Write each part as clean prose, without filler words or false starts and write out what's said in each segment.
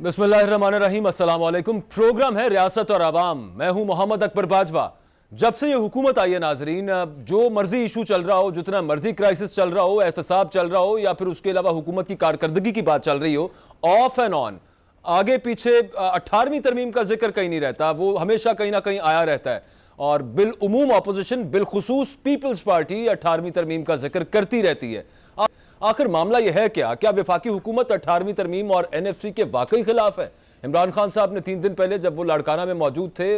बिस्मिल्लाहिर्रहमानिर्रहीम, अस्सलाम वालेकुम। प्रोग्राम है रियासत और आवाम। मैं हूं मोहम्मद अकबर बाजवा। जब से ये हुकूमत आई है नाजरीन, जो मर्जी इशू चल रहा हो, जितना मर्जी क्राइसिस चल रहा हो, एहतसाब चल रहा हो, या फिर उसके अलावा हुकूमत की कारकर्दगी की बात चल रही हो, ऑफ एंड ऑन, आगे पीछे 18वीं तरमीम का जिक्र कहीं नहीं रहता, वो हमेशा कहीं ना कहीं आया रहता है। और बिल उमूम अपोजिशन, बिलखुसूस पीपल्स पार्टी 18वीं तरमीम का जिक्र करती रहती है। आखिर मामला यह है क्या? क्या वफाकी हुकूमत 18वीं तरमीम और NFC के वाकई खिलाफ है? इमरान खान साहब ने 3 दिन पहले, जब वो लाड़काना में मौजूद थे,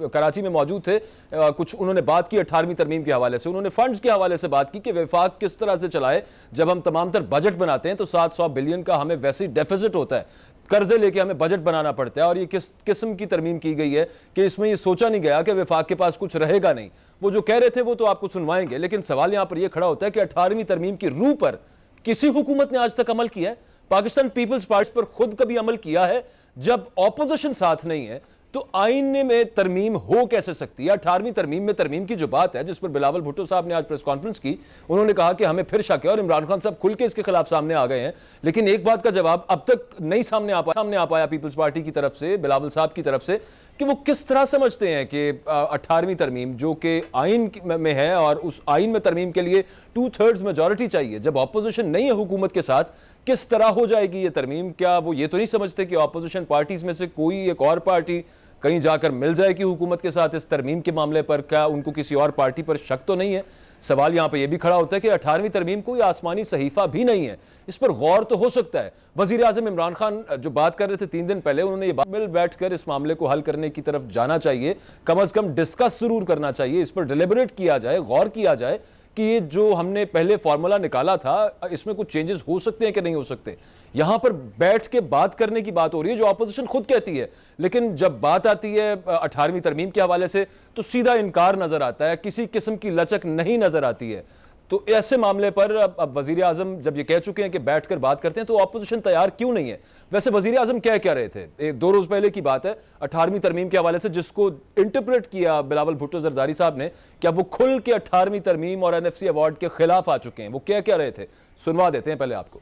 कराची में मौजूद थे, कुछ उन्होंने बात की 18वीं तरमीम के हवाले से। उन्होंने फंड्स के हवाले से बात की कि वफाक किस तरह से चलाए। जब हम तमाम तर बजट बनाते हैं तो 700 बिलियन का हमें वैसे ही डेफिसिट होता है, कर्जे लेके हमें बजट बनाना पड़ता है। और ये किस किस्म की तरमीम की गई है कि इसमें ये सोचा नहीं गया कि वफाक के पास कुछ रहेगा नहीं। वो जो कह रहे थे वो तो आपको सुनवाएंगे, लेकिन सवाल यहां पर यह खड़ा होता है कि 18वीं तरमीम की रूह पर किसी हुकूमत ने आज तक अमल किया है? पाकिस्तान पीपल्स पार्टी पर खुद कभी अमल किया है? जब ऑपोजिशन साथ नहीं है तो आईने में तरमीम हो कैसे सकती है? 18वीं तरमीम में तरमीम की जो बात है, जिस पर बिलावल भुट्टो साहब ने आज प्रेस कॉन्फ्रेंस की, उन्होंने कहा कि हमें फिर शक है, और इमरान खान साहब खुल के इसके खिलाफ सामने आ गए हैं। लेकिन एक बात का जवाब अब तक नहीं सामने आ पाया पीपल्स पार्टी की तरफ से, बिलावल साहब की तरफ से, कि वो किस तरह समझते हैं कि 18वीं तरमीम जो कि आइन में है, और उस आइन में तरमीम के लिए 2/3 मेजॉरिटी चाहिए, जब ऑपोजिशन नहीं है हुकूमत के साथ, किस तरह हो जाएगी ये तरमीम? क्या वो ये तो नहीं समझते कि ऑपोजिशन पार्टीज में से कोई एक और पार्टी कहीं जाकर मिल जाएगी हुकूमत के साथ इस तरमीम के मामले पर? क्या उनको किसी और पार्टी पर शक तो नहीं है? सवाल यहां पर यह भी खड़ा होता है कि 18वीं तरमीम कोई आसमानी सहीफा भी नहीं है, इस पर गौर तो हो सकता है। वजीर आजम इमरान खान जो बात कर रहे थे 3 दिन पहले, उन्होंने ये मिल बैठकर इस मामले को हल करने की तरफ जाना चाहिए, कम अज कम डिस्कस जरूर करना चाहिए, इस पर डिलिबरेट किया जाए, गौर किया जाए कि ये जो हमने पहले फॉर्मूला निकाला था, इसमें कुछ चेंजेस हो सकते हैं कि नहीं हो सकते। यहां पर बैठ के बात करने की बात हो रही है जो ऑपोजिशन खुद कहती है, लेकिन जब बात आती है 18वीं तरमीम के हवाले से तो सीधा इनकार नजर आता है, किसी किस्म की लचक नहीं नजर आती है। तो ऐसे मामले पर अब वजीर आजम जब ये कह चुके हैं कि बैठकर बात करते हैं, तो ऑपोजिशन तैयार क्यों नहीं है? वैसे वजीर आजम क्या रहे थे? 2 रोज पहले की बात है 18वीं तरमीम के हवाले से, जिसको इंटरप्रेट किया बिलावल भुट्टो जरदारी साहब ने, क्या वो खुल के 18वीं तरमीम और NFC अवार्ड के खिलाफ आ चुके हैं? वो क्या रहे थे, सुनवा देते हैं पहले आपको।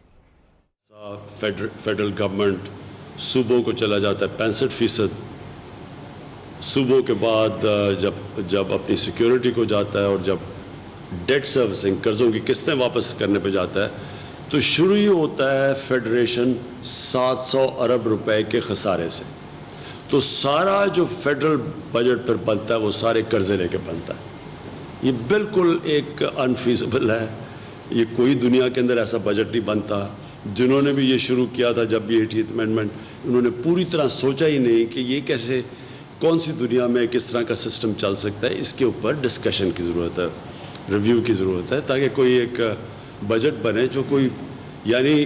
फेडरल गवर्नमेंट सूबों को चला जाता है 65%। सूबों के बाद जब अपनी सिक्योरिटी को जाता है और जब डेट सर्विसिंग, कर्जों की किस्तें वापस करने पे जाता है, तो शुरू ही होता है फेडरेशन 700 अरब रुपए के खसारे से। तो सारा जो फेडरल बजट पर बनता है वो सारे कर्जे लेके बनता है। ये बिल्कुल एक अनफीजिबल है, ये कोई दुनिया के अंदर ऐसा बजट नहीं बनता। जिन्होंने भी ये शुरू किया था, जब भी 80th अमेंडमेंट, उन्होंने पूरी तरह सोचा ही नहीं कि ये कैसे, कौन सी दुनिया में किस तरह का सिस्टम चल सकता है। इसके ऊपर डिस्कशन की ज़रूरत है, रिव्यू की ज़रूरत है, ताकि कोई एक बजट बने जो कोई, यानी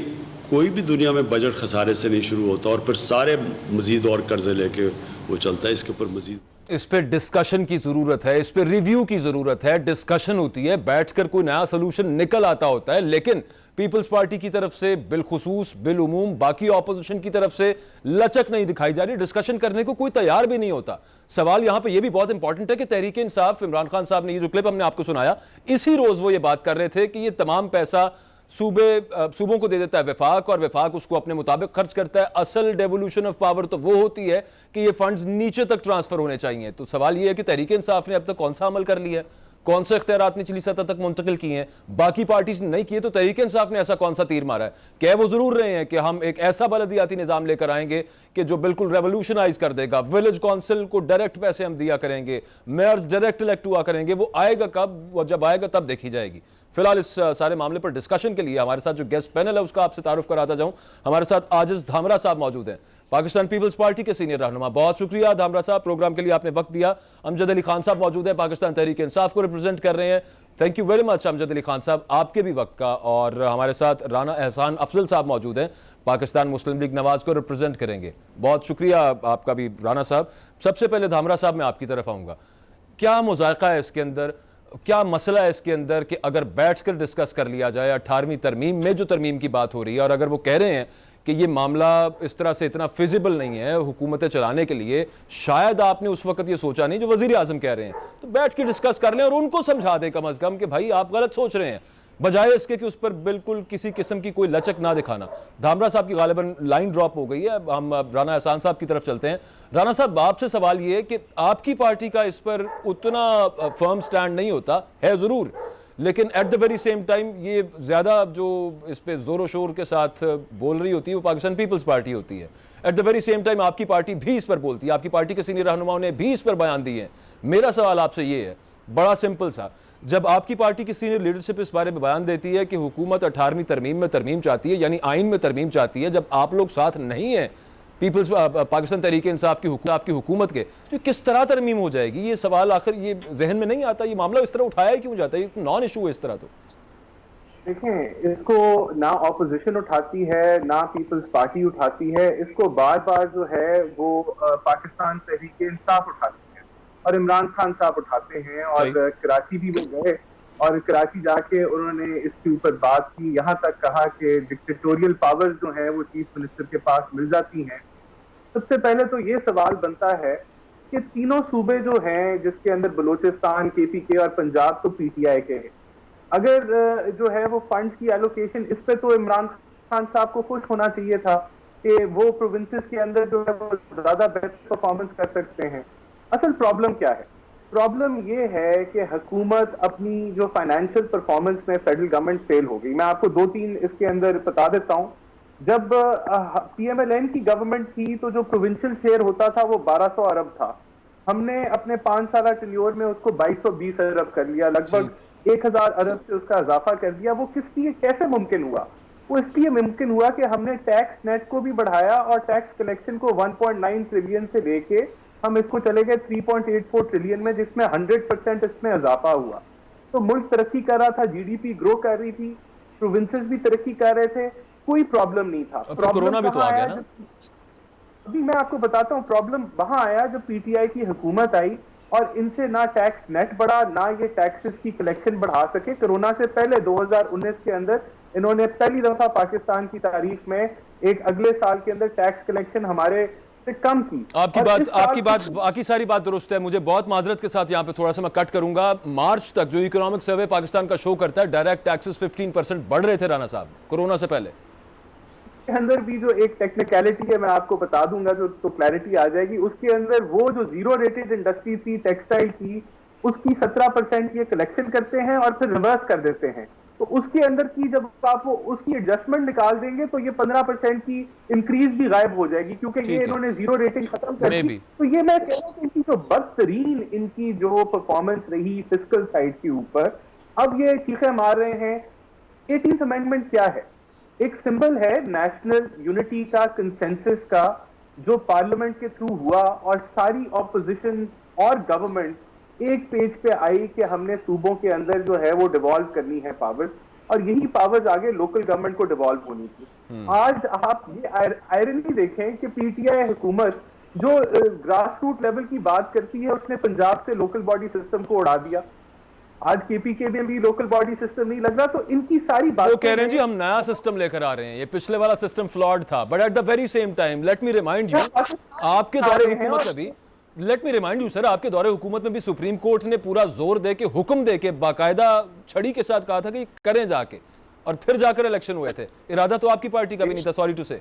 कोई भी दुनिया में बजट खसारे से नहीं शुरू होता और फिर सारे मज़ीद और कर्जे लेके वो चलता है। इसके ऊपर मज़ीद इस पर डिस्कशन की ज़रूरत है, इस पर रिव्यू की ज़रूरत है, डिस्कशन होती है, बैठकर कोई नया सोल्यूशन निकल आता होता है। लेकिन पीपल्स पार्टी की तरफ से बिलखुसूस, बिलउमूम बाकी ऑपोजिशन की तरफ से लचक नहीं दिखाई जा रही, डिस्कशन करने को कोई तैयार भी नहीं होता। सवाल यहां पे ये भी बहुत इंपॉर्टेंट है कि तहरीक इंसाफ, इमरान खान साहब ने, ये जो क्लिप हमने आपको सुनाया, इसी रोज वो ये बात कर रहे थे कि ये तमाम पैसा सूबों को दे देता है वफाक, और वफाक उसको अपने मुताबिक खर्च करता है। असल डेवोल्यूशन ऑफ पावर तो वो होती है कि ये फंड्स नीचे तक ट्रांसफर होने चाहिए। तो सवाल ये है कि तहरीक इंसाफ ने अब तक कौन सा अमल कर लिया है, कौन से इख्तियारात निचली सतह तक मुंतकिल किए हैं? बाकी पार्टीज ने नहीं किए, तो तहरीक इंसाफ ने ऐसा कौन सा तीर मारा है? कह वो जरूर रहे हैं कि हम एक ऐसा बलदियाती निजाम लेकर आएंगे कि जो बिल्कुल रेवोल्यूशनाइज कर देगा, विलेज काउंसिल को डायरेक्ट पैसे हम दिया करेंगे, मेयर्स डायरेक्ट इलेक्ट हुआ करेंगे। वो आएगा कब? वो जब आएगा तब देखी जाएगी। फिलहाल इस सारे मामले पर डिस्कशन के लिए हमारे साथ जो गेस्ट पैनल है उसका आपसे तारुफ कराता जाऊं। हमारे साथ आजिज धामरा साहब मौजूद हैं, पाकिस्तान पीपल्स पार्टी के सीनियर रहनुमा। बहुत शुक्रिया धामरा साहब, प्रोग्राम के लिए आपने वक्त दिया। अमजद अली खान साहब मौजूद है, पाकिस्तान तहरीक इंसाफ को रिप्रेजेंट कर रहे हैं। Thank you very much Amjad Ali Khan साहब, आपके भी वक्त का। और हमारे साथ राना एहसान अफजल साहब मौजूद हैं, पाकिस्तान मुस्लिम लीग नवाज को रिप्रेजेंट करेंगे। बहुत शुक्रिया आपका भी राना साहब। सबसे पहले धामरा साहब, मैं आपकी तरफ आऊँगा। क्या मुज़ायक़ा है इसके अंदर, क्या मसला है इसके अंदर कि अगर बैठकर डिस्कस कर लिया जाए 18वीं तरमीम में जो तरमीम की बात हो रही है, और अगर वो कह रहे हैं कि ये मामला इस तरह से इतना फिजिबल नहीं है हुकूमतें चलाने के लिए, शायद आपने उस वक्त ये सोचा नहीं जो वजीर आजम कह रहे हैं, तो बैठ के डिस्कस कर लें और उनको समझा दें कम अज कम कि भाई आप गलत सोच रहे हैं। बजाय इसके कि उस पर बिल्कुल किसी किस्म की कोई लचक ना दिखाना। धामरा साहब की गालिबन लाइन ड्रॉप हो गई है, हम राना एहसान साहब की तरफ चलते हैं। राना साहब, आपसे सवाल ये है कि आपकी पार्टी का इस पर उतना फर्म स्टैंड नहीं होता है ज़रूर, लेकिन at the very same time ये ज़्यादा जो इस पर ज़ोर शोर के साथ बोल रही होती है वो पाकिस्तान पीपल्स पार्टी होती है। At the very same time आपकी पार्टी भी इस पर बोलती है, आपकी पार्टी के सीनियर रहनुमाओं ने भी इस पर बयान दिए हैं। मेरा सवाल आपसे ये है, बड़ा सिंपल सा, जब आपकी पार्टी की सीनियर लीडरशिप इस बारे में बयान देती है कि हुकूमत 18वीं तरमीम में तरमीम चाहती है, यानी आइन में तरमीम चाहती है, जब आप लोग साथ नहीं हैं पीपल्स पाकिस्तान तहरीक इंसाफ की हुकूमत के, तो किस तरह तरमीम हो जाएगी? ये सवाल आखिर ये जहन में नहीं आता, ये मामला इस तरह उठाया क्यों जाता है? ये नॉन इशू है इस तरह। तो देखें, इसको ना ऑपोजिशन उठाती है ना पीपल्स पार्टी उठाती है, इसको बार बार जो है वो पाकिस्तान तहरीक इंसाफ उठाती है और इमरान खान साहब उठाते हैं। और कराची भी वो गए और कराची जाके उन्होंने इसके ऊपर बात की, यहाँ तक कहा कि डिक्टेटोरियल पावर्स जो हैं वो चीफ मिनिस्टर के पास मिल जाती हैं। सबसे पहले तो ये सवाल बनता है कि तीनों सूबे जो हैं, जिसके अंदर बलूचिस्तान, KPK और पंजाब, तो PTI के हैं। अगर जो है वो फंड्स की एलोकेशन, इस पे तो इमरान खान साहब को खुश होना चाहिए था कि वो प्रोविंसेस के अंदर जो है वो ज्यादा बेस्ट परफॉर्मेंस कर सकते हैं। असल प्रॉब्लम क्या है? प्रॉब्लम ये है कि हुकूमत अपनी जो फाइनेंशियल परफॉर्मेंस में फेडरल गवर्नमेंट फेल हो गई। मैं आपको 2-3 इसके अंदर बता देता हूँ। जब PMLN की गवर्नमेंट थी तो जो प्रोविंशियल शेयर होता था वो 1200 अरब था। हमने अपने 5 साल टेन्योर में उसको 2220 अरब कर लिया, लगभग 1000 अरब से उसका इजाफा कर दिया। वो किस लिए, कैसे मुमकिन हुआ? वो इसलिए मुमकिन हुआ कि हमने टैक्स नेट को भी बढ़ाया और टैक्स कलेक्शन को 1.9 ट्रिलियन से लेके हम इसको चले गए 3.84 ट्रिलियन में, जिसमें 100% इसमें इजाफा हुआ। तो मुल्क तरक्की कर रहा था, GDP ग्रो कर रही थी, प्रोविंसेस भी तरक्की कर रहे थे, कोई प्रॉब्लम नहीं था। कोरोना भी तो आ गया ना। अभी मैं आपको बताता हूँ प्रॉब्लम वहां आया जब PTI की हुकूमत आई और इनसे ना टैक्स नेट बढ़ा ना ये टैक्सेस की कलेक्शन बढ़ा सके। कोरोना से पहले 2019 के अंदर इन्होंने पहली दफा पाकिस्तान की तारीख में एक अगले साल के अंदर टैक्स कलेक्शन हमारे से कम की। आपकी बात बाकी सारी बात दुरुस्त है। मुझे बहुत माजरत के साथ यहाँ पे थोड़ा सा मैं कट करूंगा। मार्च तक जो इकोनॉमिक सर्वे पाकिस्तान का शो करता है, डायरेक्ट टैक्सेस 15% बढ़ रहे थे राना साहब कोरोना से पहले। इसके अंदर भी जो एक टेक्निकलिटी है मैं आपको बता दूंगा, जो तो क्लैरिटी आ जाएगी। उसके अंदर वो जो जीरो रेटेड इंडस्ट्री थी टेक्सटाइल की, उसकी 17% ये कलेक्शन करते हैं और फिर रिवर्स कर देते हैं। तो उसके अंदर की जब आप वो उसकी एडजस्टमेंट निकाल देंगे तो ये 15% की इंक्रीज भी गायब हो जाएगी, क्योंकि ये इन्होंने जीरो रेटिंग खत्म कर दी। तो ये मैं कह रहा हूँ कि इनकी जो बदतरीन इनकी जो परफॉर्मेंस रही फिस्कल साइड के ऊपर, अब ये चीखें मार रहे हैं। 18th अमेंडमेंट क्या है? एक सिंबल है नेशनल यूनिटी का, कंसेंसस का, जो पार्लियामेंट के थ्रू हुआ और सारी ऑपोजिशन और गवर्नमेंट एक पेज पे आई कि हमने सूबों के अंदर जो है वो डिवॉल्व करनी है पावर्स, और यही पावर्स आगे लोकल गवर्नमेंट को डिवॉल्व होनी थी। आज आप ये आयरनी देखें कि PTI हुकूमत जो ग्रास रूट लेवल की बात करती है, उसने पंजाब से लोकल बॉडी सिस्टम को उड़ा दिया। आज KPK में भी लोकल बॉडी सिस्टम नहीं लग रहा। तो इनकी सारी बात, वो कह रहे हैं जी हम नया सिस्टम लेकर आ रहे हैं, ये पिछले वाला सिस्टम फ्लॉड था। But at the very same time let me remind you, आपके दौरे हुकूमत में भी let me remind you sir, आपके दौरे हुकूमत में भी सुप्रीम कोर्ट ने पूरा जोर दे के, हुक्म दे के, बाकायदा छड़ी के साथ कहा था कि करें जाके, और फिर जाकर इलेक्शन हुए थे। इरादा तो आपकी पार्टी का भी नहीं था, सॉरी टू से।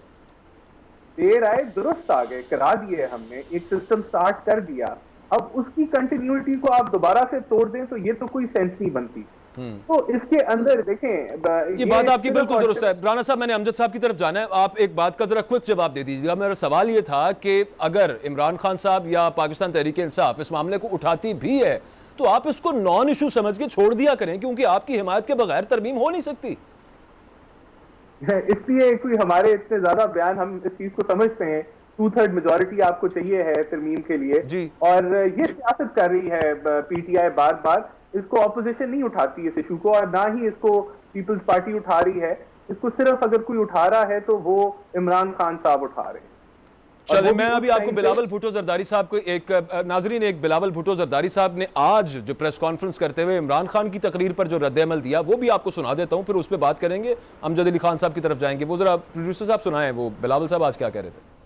देर आए दुरुस्त आ गए, करा दिए हमने, एक सिस्टम स्टार्ट कर दिया। अब उसकी कंटिन्यूटी को आप दोबारा से तोड़ दें तो ये तो कोई सेंस नहीं बनती। तो इसके अंदर देखें, ये बात आपकी बिल्कुल दुरुस्त है। राना साहब, मैंने अमजद साहब की तरफ जाना है, आप एक बात का जरा क्विक जवाब दे दीजिएगा। मेरा सवाल ये था कि अगर इमरान खान साहब या पाकिस्तान तहरीक इंसाफ इस मामले को उठाती भी है तो आप इसको नॉन इशू समझ के छोड़ दिया करें, क्योंकि आपकी हिमायत के बगैर तरमीम हो नहीं सकती। इसलिए कोई हमारे इतने ज्यादा बयान, हम इस चीज को समझते हैं 2/3 मेजोरिटी आपको चाहिए है तरमीम के लिए जी। और ये सियासत कर रही है PTI, बार बार इसको ऑपोजिशन नहीं उठाती इस इशू को, और ना ही इसको पीपल्स पार्टी उठा रही है। इसको सिर्फ अगर कोई उठा रहा है तो वो इमरान खान साहब उठा रहे हैं। चले, मैं अभी आपको बिलावल भुट्टो जरदारी साहब को एक नाजरीन, एक बिलावल भुट्टो जरदारी साहब ने आज जो प्रेस कॉन्फ्रेंस करते हुए इमरान खान की तकरीर पर जो रद्द-ए-अमल दिया, वो भी आपको सुना देता हूं, फिर उस पर बात करेंगे। अमजद अली खान साहब की तरफ जाएंगे। वो जरा प्रोड्यूसर साहब सुनाएं, वो बिलावल साहब आज क्या कह रहे थे।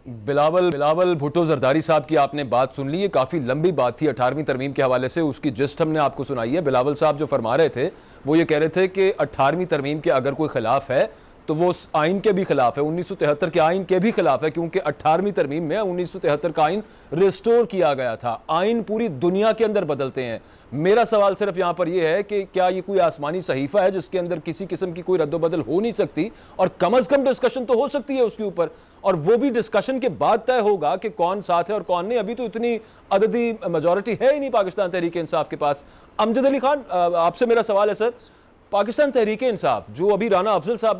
बिलावल भुट्टो जरदारी साहब की आपने बात सुन ली, ये काफ़ी लंबी बात थी 18वीं तरमीम के हवाले से, उसकी जिस्ट हमने आपको सुनाई है। बिलावल साहब जो फरमा रहे थे वो ये कह रहे थे कि 18वीं तरमीम के अगर कोई खिलाफ है तो वो उस आइन के भी खिलाफ है, 1973 के आइन के भी खिलाफ है, क्योंकि 18वीं तरमीम में 1973 का आइन रिस्टोर किया गया था। आइन पूरी दुनिया के अंदर बदलते हैं। मेरा सवाल सिर्फ यहां पर यह है कि क्या ये कोई आसमानी सहीफा है जिसके अंदर किसी किस्म की कोई रद्दोबदल हो नहीं सकती, और कम अज कम डिस्कशन तो हो सकती है उसके ऊपर, और वो भी डिस्कशन के बाद तय होगा कि कौन साथ है और कौन नहीं। अभी तो इतनी अददी मेजॉरिटी है ही नहीं पाकिस्तान तहरीक इंसाफ के पास। अमजद अली खान, आपसे मेरा सवाल है सर, पाकिस्तान तहरीक इंसाफ जो अभी राना अफजल साहब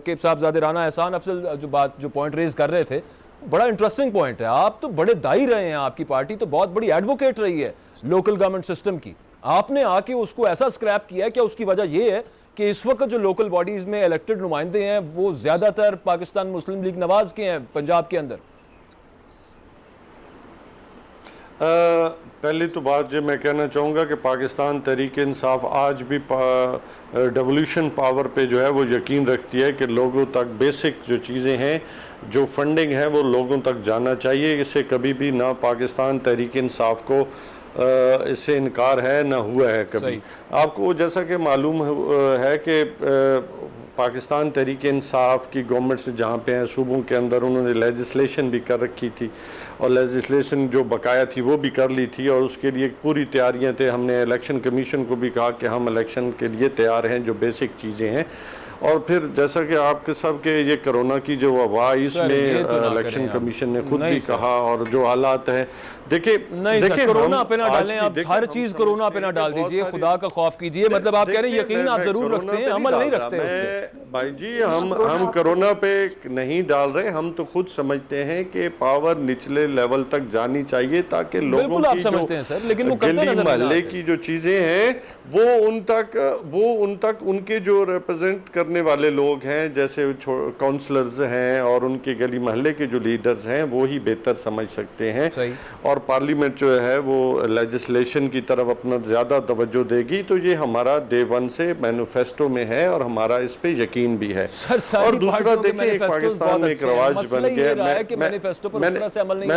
के साहबजादे राना एहसान अफजल जो पॉइंट रेज कर रहे थे, बड़ा इंटरेस्टिंग पॉइंट है। आप तो बड़े दाई रहे हैं, आपकी पार्टी तो बहुत बड़ी एडवोकेट रही है लोकल गवर्नमेंट सिस्टम की, आपने आके उसको ऐसा स्क्रैप किया है। क्या उसकी वजह यह है कि इस वक्त जो लोकल बॉडीज में इलेक्टेड नुमाइंदे हैं वो ज्यादातर पाकिस्तान मुस्लिम लीग नवाज के हैं पंजाब के अंदर? पहली तो बात ये मैं कहना चाहूँगा कि पाकिस्तान तहरीक इंसाफ आज भी डेवोल्यूशन पावर पे जो है वो यकीन रखती है कि लोगों तक बेसिक जो चीज़ें हैं, जो फंडिंग है वो लोगों तक जाना चाहिए। इससे कभी भी ना पाकिस्तान तहरीक इंसाफ को इससे इनकार है, ना हुआ है कभी। आपको जैसा कि मालूम है कि पाकिस्तान तहरीक इंसाफ की गवर्नमेंट से जहाँ पे हैं सूबों के अंदर, उन्होंने लेजिस्लेशन भी कर रखी थी, और लेजिस्लेशन जो बकाया थी वो भी कर ली थी, और उसके लिए पूरी तैयारियां थे। हमने इलेक्शन कमीशन को भी कहा कि हम इलेक्शन के लिए तैयार हैं, जो बेसिक चीज़ें हैं। और फिर जैसा कि आपके सब के ये कोरोना की जो वबा, इसमें इलेक्शन कमीशन ने खुद भी कहा, और जो हालात हैं, देखिए कोरोना पे ना डालें आप, हर चीज कोरोना पे ना डाल दीजिए, खुदा का खौफ कीजिए। मतलब आप कह रहे हैं यकीन आप जरूर रखते हैं, अमल नहीं रखते। भाई जी, हम कोरोना पे नहीं डाल रहे, हम तो खुद समझते हैं कि पावर निचले लेवल तक जानी चाहिए, ताकि लोगों की जो गली मोहल्ले की जो चीजें हैं वो उन तक उनके जो रिप्रेजेंट करने वाले लोग हैं, जैसे काउंसलर्स हैं और उनके गली मोहल्ले के जो लीडर्स हैं, वो ही बेहतर समझ सकते हैं। और पार्लियामेंट जो है वो लेजिस्लेशन की तरफ अपना ज़्यादा तवज्जो देगी, तो ये हमारा डे वन से मैनिफेस्टो में है और हमारा इस पे यकीन भी है। और दूसरा देखिए, एक पाकिस्तान में एक रवाज बन गया।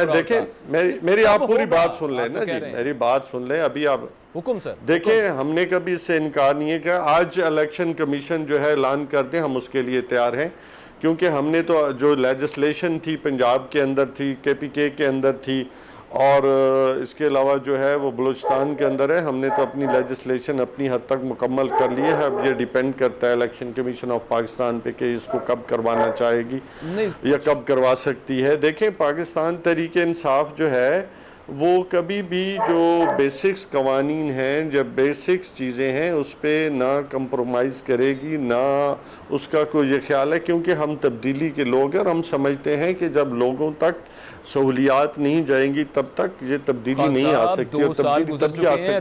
देखें, मेरी आप पूरी बात सुन लें ना जी, मेरी बात सुन लें अभी आप। हुकुम सर। देखिए, हमने कभी इससे इनकार नहीं है कि आज इलेक्शन कमीशन जो है ऐलान कर दे, हम उसके लिए तैयार हैं, क्योंकि हमने तो जो लेजिस्लेशन थी पंजाब के अंदर थी, KPK के अंदर थी, और इसके अलावा जो है वो बलूचिस्तान के अंदर है। हमने तो अपनी लेजिस्लेशन अपनी हद तक मुकम्मल कर ली है। अब ये डिपेंड करता है इलेक्शन कमीशन ऑफ पाकिस्तान पे कि इसको कब करवाना चाहेगी या कब करवा सकती है। देखें, पाकिस्तान तहरीक इंसाफ जो है वो कभी भी जो बेसिक्स कवानीन हैं, जब बेसिक्स चीज़ें हैं, उस पर ना कंप्रोमाइज़ करेगी, ना उसका कोई ये ख्याल है, क्योंकि हम तब्दीली के लोग हैं और हम समझते हैं कि जब लोगों तक सहूलियात नहीं जाएंगी तब तक ये तब्दीली नहीं आ सकती।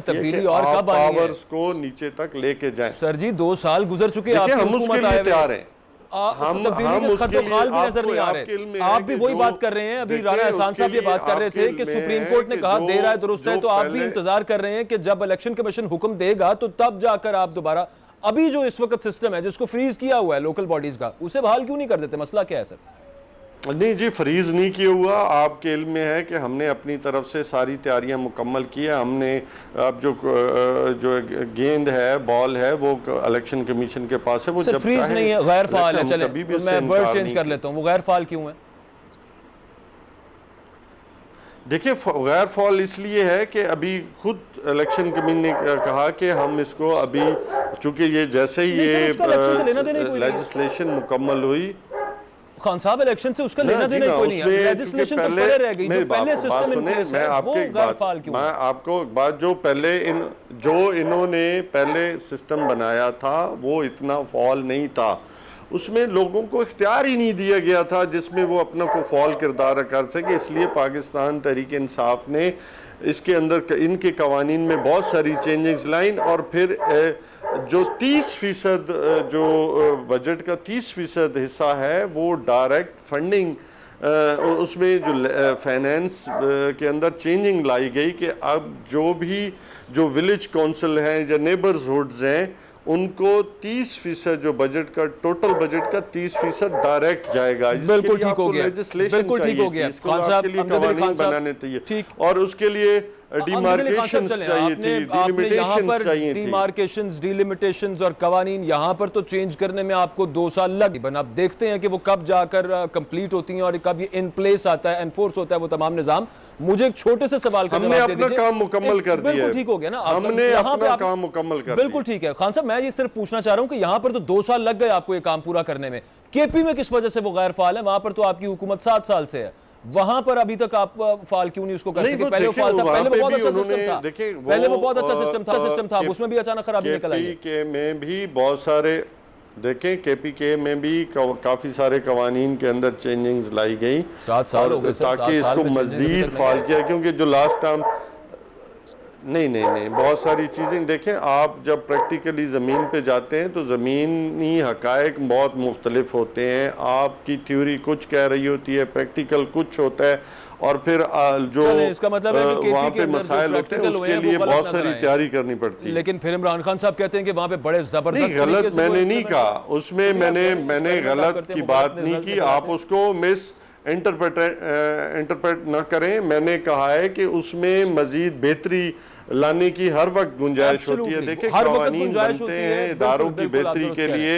तब्दीली और कब पावर्स को नीचे तक लेके जाएं। सर जी 2 साल गुजर चुके, हम उसके लिए तैयार हैं। हम उसके लिए भी नजर नहीं आ रहे। आप भी वही बात कर रहे हैं, अभी राना एहसान साहब ये बात कर रहे थे कि सुप्रीम कोर्ट ने कहा दे रहा है, दुरुस्त है, तो आप भी इंतजार कर रहे हैं कि जब इलेक्शन कमीशन हुक्म देगा तो तब जाकर आप दोबारा, अभी जो इस वक्त सिस्टम है जिसको फ्रीज किया हुआ है लोकल बॉडीज का, उसे बहाल क्यों नहीं कर देते? मसला क्या है सर? नहीं जी, फ्रीज नहीं किया हुआ। आपके इल्म में है कि हमने अपनी तरफ से सारी तैयारियां मुकम्मल की है। हमने अब जो गेंद है, बॉल है, वो इलेक्शन कमीशन के पास है। वो जब फ्रीज नहीं है, गैर फाल है। चले मैं वर्ड चेंज कर लेता हूं, वो गैर फाल क्यों है? देखिए, गैर फॉल इसलिए है कि अभी खुद इलेक्शन कमीशन ने कहा कि हम इसको अभी, चूंकि ये जैसे ही ये लेजिस्लेशन मुकम्मल हुई, खान साहब इलेक्शन से उसका लेना देना कोई नहीं है, लेजिस्लेशन तो पहले रह गई, जो पहले सिस्टम इन प्लेस है वो गैरफाल क्यों? मैं आपको एक बात, जो इन्होंने पहले सिस्टम बनाया था वो इतना फॉल नहीं था, उसमें लोगों को इख्तियार ही नहीं दिया गया था जिसमें वो अपना को फॉल किरदार कर सके। इसलिए पाकिस्तान तहरीक इंसाफ ने इसके अंदर इनके कवानीन में बहुत सारी चेंजिंग्स लाइन, और फिर जो 30% जो बजट का 30% हिस्सा है वो डायरेक्ट फंडिंग, उसमें जो फाइनेंस के अंदर चेंजिंग लाई गई कि अब जो भी जो विलेज काउंसिल हैं या नेबरहुड्स हैं उनको 30% जो बजट का टोटल बजट का 30% डायरेक्ट जाएगा। बिल्कुल ठीक हो गया, लेजिस्लेशन बिल्कुल ठीक हो गया। इसको आपके लिए कवानीन बनाने चाहिए और उसके लिए डिमार्केशंस चाहिए थी, डिलिमिटेशंस चाहिए थी। डिमार्केशंस, डिलिमिटेशंस और कवानीन यहाँ पर तो चेंज करने में आपको 2 साल लग बन। अब देखते हैं कि वो कब जाकर कंप्लीट होती हैं और कब ये इन प्लेस आता है, एनफोर्स होता है वो तमाम निजाम। मुझे एक छोटे से सवाल का हमने अपना काम मुकम्मल कर दिया। बिल्कुल ठीक हो गया ना, हमने अपना काम मुकम्मल कर दिया। बिल्कुल ठीक है। खान साहब मैं ये सिर्फ पूछना चाह रहा हूं कि यहां पर तो 2 साल लग गए आपको ये काम पूरा करने में। केपी में किस वजह से वो गैर फाल है? वहां पर तो आपकी हुकूमत 7 साल से है, वहां पर अभी तक आप फाल क्यों नहीं उसको कर सके? पहले वो फाल था, पहले वो बहुत अच्छा सिस्टम था, पहले वो बहुत अच्छा सिस्टम था, उसमें भी अचानक खराबी निकल आई। के में भी बहुत सारे देखें, केपीके में भी काफी सारे कवानीन के अंदर चेंजिंग्स लाई गई 7 साल हो गए ताकि इसको मजीद फाल किया, क्योंकि जो लास्ट टाइम नहीं बहुत सारी चीज़ें देखें। आप जब प्रैक्टिकली ज़मीन पे जाते हैं तो ज़मीनी हकायक बहुत मुख्तलिफ होते हैं। आपकी थ्योरी कुछ कह रही होती है, प्रैक्टिकल कुछ होता है, और फिर जो इसका मतलब है कि वहाँ पे मसाइल होते हैं उसके लिए बहुत सारी तैयारी करनी पड़ती है। लेकिन फिर इमरान खान साहब कहते हैं कि वहाँ पे बड़े जबरदस्त गलत मैंने नहीं कहा, उसमें मैंने गलत की बात नहीं की, आप उसको मिस इंटरप्रेट ना करें। मैंने कहा है कि उसमें मजीद बेहतरी लाने की हर वक्त गुंजाइश होती है। देखिए कवानीन बनते हैं इदारों की बेहतरी के लिए,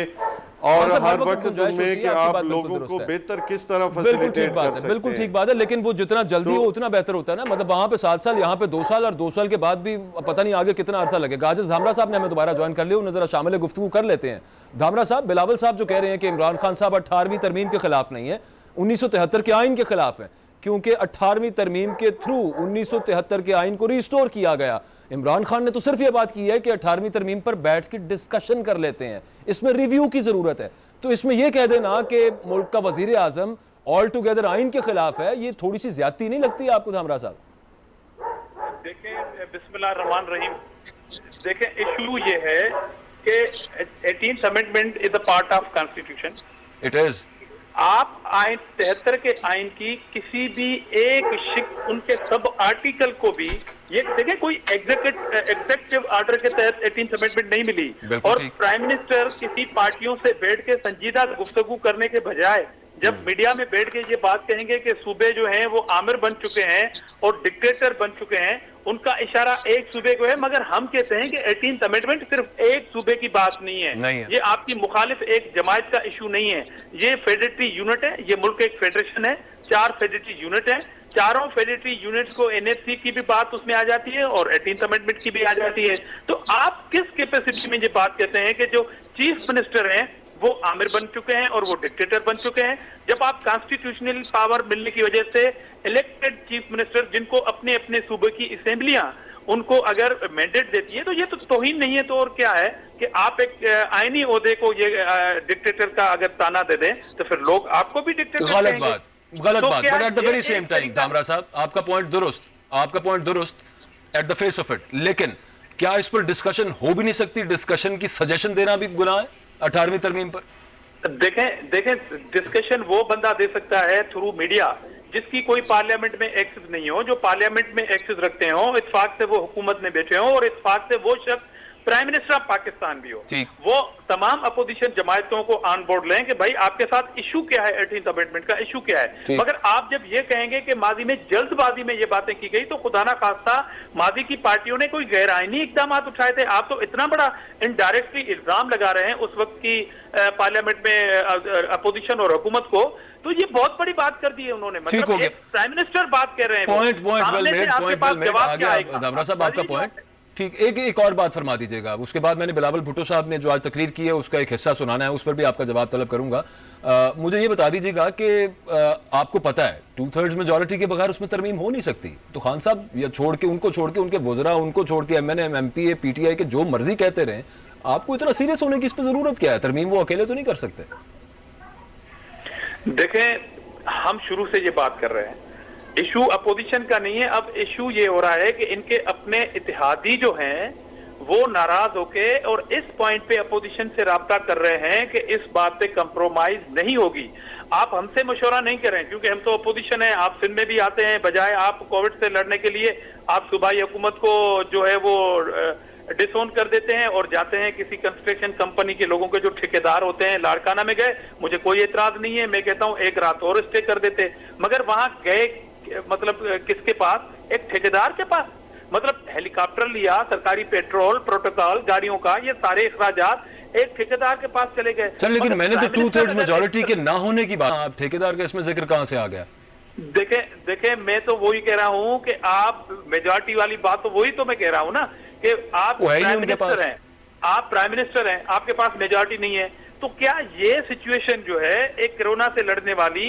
और हर वक्त उनमें कि आप लोगों को बेहतर किस तरह फैसिलिटेट कर सकते हैं। बिल्कुल ठीक बात है, लेकिन वो जितना जल्दी हो उतना बेहतर होता है ना। मतलब वहां पे 7 साल, यहाँ पे 2 साल, और 2 साल के बाद भी पता नहीं आगे कितना अरसा लगेगा। आज धामरा साहब ने हमें दोबारा ज्वाइन कर लिया, जरा शामिल गुफ्तगू कर लेते हैं। धामरा साहब, बिलावल साहब जो कह रहे हैं कि इमरान खान साहब 18वीं तरमीम के खिलाफ नहीं है, 1973 के आइन के खिलाफ है, क्योंकि 18वीं तरमीम के थ्रू 1973 के आइन को रिस्टोर किया गया। इमरान खान ने तो सिर्फ यह बात की है कि 18वीं तरमीम पर बैठ के डिस्कशन कर लेते हैं, इसमें रिव्यू की जरूरत है। तो इसमें यह कह देना कि मुल्क का वजीर आजम ऑल टुगेदर आइन के खिलाफ है, ये थोड़ी सी ज्यादती नहीं लगती है आपको धामरा साहब? देखें, बिस्मिल्लाहिर्रहमानिर्रहीम, देखें इशू ये है कि 18th amendment is a part of constitution. It is. आप आइन 73 के आइन की किसी भी एक उनके सब आर्टिकल को भी, ये देखें, कोई एग्जीक्यूटिव ऑर्डर के तहत 18th अमेंडमेंट नहीं मिली, और प्राइम मिनिस्टर किसी पार्टियों से बैठ के संजीदा गुफ्तगू करने के बजाय जब मीडिया में बैठ के ये बात कहेंगे कि सूबे जो हैं वो आमिर बन चुके हैं और डिक्टेटर बन चुके हैं, उनका इशारा एक सूबे को है। मगर हम कहते हैं कि 18th अमेंडमेंट सिर्फ एक सूबे की बात नहीं है, ये आपकी मुखालिफ एक जमात का इशू नहीं है, ये फेडरेटरी यूनिट है, ये मुल्क एक फेडरेशन है, 4 फेडरेटरी यूनिट है, चारों फेडरेटरी यूनिट्स को एनएफसी की भी बात उसमें आ जाती है और 18th अमेंडमेंट की भी आ जाती है। तो आप किस कैपेसिटी में ये बात कहते हैं कि जो चीफ मिनिस्टर हैं वो आमिर बन चुके हैं और वो डिक्टेटर बन चुके हैं, जब आप कॉन्स्टिट्यूशनल पावर मिलने की वजह से इलेक्टेड चीफ मिनिस्टर जिनको अपने अपने सूबे की असेंबलियां उनको अगर मैंडेट देती है, तो ये तो तौहीन नहीं है। तो और क्या है कि आप एक आईनी ओहदे को ये डिक्टेटर का अगर ताना दे दें तो फिर लोग आपको भी डिक्टेटर गलत बात but at the very same time Dhamra साहब, आपका पॉइंट दुरुस्त at the face of it, लेकिन क्या इस पर डिस्कशन हो भी नहीं सकती? डिस्कशन की सजेशन देना भी गुनाह है 18वीं तरमीम पर? देखें डिस्कशन वो बंदा दे सकता है थ्रू मीडिया जिसकी कोई पार्लियामेंट में एक्सेस नहीं हो, जो पार्लियामेंट में एक्सेस रखते हो, इत्तेफाक से वो हुकूमत में बैठे हो और इत्तेफाक से वो शख्स प्राइम मिनिस्टर ऑफ पाकिस्तान भी हो, वो तमाम अपोजिशन जमायतों को ऑन बोर्ड लें कि भाई आपके साथ इशू क्या है, 18th अमेंडमेंट का इशू क्या है। मगर आप जब ये कहेंगे कि माजी में जल्दबाजी में ये बातें की गई, तो खुदा ना खास्ता माजी की पार्टियों ने कोई गैर आईनी इकदाम उठाए थे। आप तो इतना बड़ा इनडायरेक्टली इल्जाम लगा रहे हैं उस वक्त की पार्लियामेंट में अपोजिशन और हुकूमत को, तो ये बहुत बड़ी बात कर दी है उन्होंने। मतलब प्राइम मिनिस्टर बात कर रहे हैं, आपका पॉइंट ठीक। एक और बात फरमा दीजिएगा, उसके बाद मैंने बिलावल भुट्टो साहब ने जो आज तकरीर की है उसका एक हिस्सा सुनाना है, उस पर भी आपका जवाब तलब करूंगा। मुझे ये बता दीजिएगा कि आपको पता है 2/3 मेजॉरिटी के बगैर उसमें तरमीम हो नहीं सकती, तो खान साहब या उनको छोड़ के उनके वज़रा, उनको छोड़ के MNM MP PTI के जो मर्जी कहते रहे, आपको इतना सीरियस होने की इस पर जरूरत क्या है? तरमीम वो अकेले तो नहीं कर सकते। देखें, हम शुरू से ये बात कर रहे हैं, इशू अपोजिशन का नहीं है। अब इशू ये हो रहा है कि इनके अपने इत्तेहादी जो हैं वो नाराज होके और इस पॉइंट पे अपोजिशन से राब्ता कर रहे हैं कि इस बात पे कंप्रोमाइज नहीं होगी। आप हमसे मशवरा नहीं करें क्योंकि हम तो अपोजिशन है, आप सिंध में भी आते हैं, बजाय आप कोविड से लड़ने के लिए आप सूबाई हुकूमत को जो है वो डिसोन कर देते हैं और जाते हैं किसी कंस्ट्रक्शन कंपनी के लोगों के जो ठेकेदार होते हैं, लाड़काना में गए, मुझे कोई एतराज नहीं है, मैं कहता हूं एक रात और स्टे कर देते, मगर वहां गए मतलब किसके पास? एक ठेकेदार के पास। मतलब हेलीकॉप्टर लिया, सरकारी पेट्रोल, प्रोटोकॉल, गाड़ियों का, ये सारे अखराजात एक ठेकेदार के पास चले गए। चल, लेकिन मैंने तो 2/3 मेजोरिटी के ना होने की बात, आप ठेकेदार का इसमें जिक्र कहां से आ गया? देखे मैं तो वही कह रहा हूं कि आप मेजॉरिटी वाली बात, तो वही तो मैं कह रहा हूं ना कि आप प्राइम मिनिस्टर हैं, आप प्राइम मिनिस्टर हैं, आपके पास मेजॉरिटी नहीं है, तो क्या ये सिचुएशन जो है एक कोरोना से लड़ने वाली,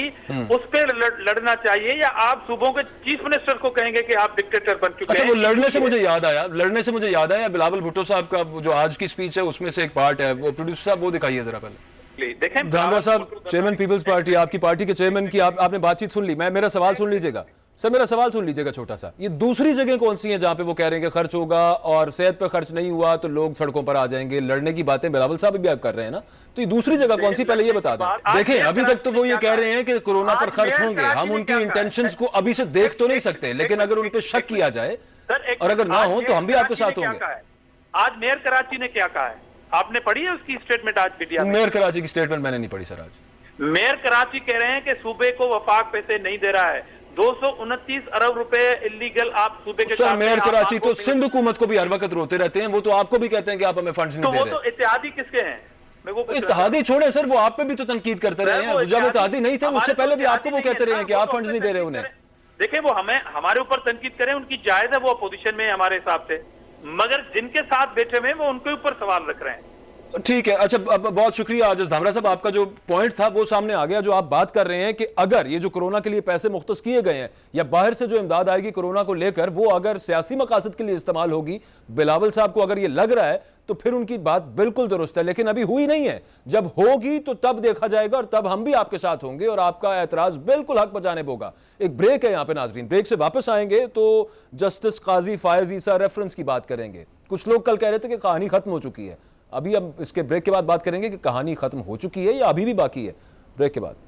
उस पर लड़ना चाहिए, या आप सूबों के चीफ मिनिस्टर को कहेंगे कि आप डिक्टेटर बन चुके हैं? वो लड़ने से मुझे याद आया बिलावल भुट्टो साहब का जो आज की स्पीच है उसमें से एक पार्ट है, वो प्रोड्यूसर साहब वो दिखाइए जरा पहले। देखें धामरा साहब, चेयरमैन पीपल्स पार्टी, आपकी पार्टी के चेयरमैन की आपने बातचीत सुन ली। मेरा सवाल सुन लीजिएगा सर, मेरा सवाल सुन लीजिएगा छोटा सा। ये दूसरी जगह कौन सी है जहां पे वो कह रहे हैं कि खर्च होगा और सेहत पे खर्च नहीं हुआ तो लोग सड़कों पर आ जाएंगे? लड़ने की बातें बिलावल साहब भी आप कर रहे हैं ना, तो ये दूसरी जगह कौन सी, पहले ये बता दें। देखें, अभी तक तो वो ये कह रहे हैं कि कोरोना पर खर्च होंगे, हम उनकी इंटेंशंस को अभी से देख तो नहीं सकते, लेकिन अगर उन पर शक किया जाए और अगर ना हो तो हम भी आपके साथ होंगे। आज मेयर कराची ने क्या कहा है, आपने पढ़ी है उसकी स्टेटमेंट आज मीडिया में? मेयर कराची की स्टेटमेंट मैंने नहीं पढ़ी सर। आज मेयर कराची कह रहे हैं कि सूबे को वफाक पैसे नहीं दे रहा है, 229 अरब रुपए इलीगल आप सूबे के सर, मेयर कराची तो सिंध हुकूमत को भी हर वक्त रोते रहते हैं, वो तो आपको भी कहते हैं कि आप हमें फंड्स नहीं दे रहे। तो इत्तेहादी किसके हैं? इत्तेहादी छोड़े सर, वो आप पे भी तो तनकीद करते रहे हैं, जब इत्तेहादी नहीं थे उससे पहले भी आपको वो कहते रहे हैं कि आप फंड्स नहीं दे रहे उन्हें। देखिए, वो हमारे ऊपर तनकीद करें, उनकी जायज है, वो अपोजिशन में हमारे हिसाब से, मगर जिनके साथ बैठे हुए वो उनके ऊपर सवाल रख रहे हैं। ठीक है, अच्छा, बहुत शुक्रिया आजिज धामरा साहब, आपका जो पॉइंट था वो सामने आ गया। जो आप बात कर रहे हैं कि अगर ये जो कोरोना के लिए पैसे मुख्तस किए गए हैं या बाहर से जो इमदाद आएगी कोरोना को लेकर, वो अगर सियासी मकासद के लिए इस्तेमाल होगी, बिलावल साहब को अगर ये लग रहा है तो फिर उनकी बात बिल्कुल दुरुस्त है, लेकिन अभी हुई नहीं है। जब होगी तो तब देखा जाएगा और तब हम भी आपके साथ होंगे और आपका एतराज बिल्कुल हक बजानिब होगा। एक ब्रेक है यहाँ पे नाजरीन, ब्रेक से वापस आएंगे तो जस्टिस काजी फायज ईसा रेफरेंस की बात करेंगे। कुछ लोग कल कह रहे थे कि कहानी खत्म हो चुकी है, अभी हम इसके ब्रेक के बाद बात करेंगे कि कहानी खत्म हो चुकी है या अभी भी बाकी है। ब्रेक के बाद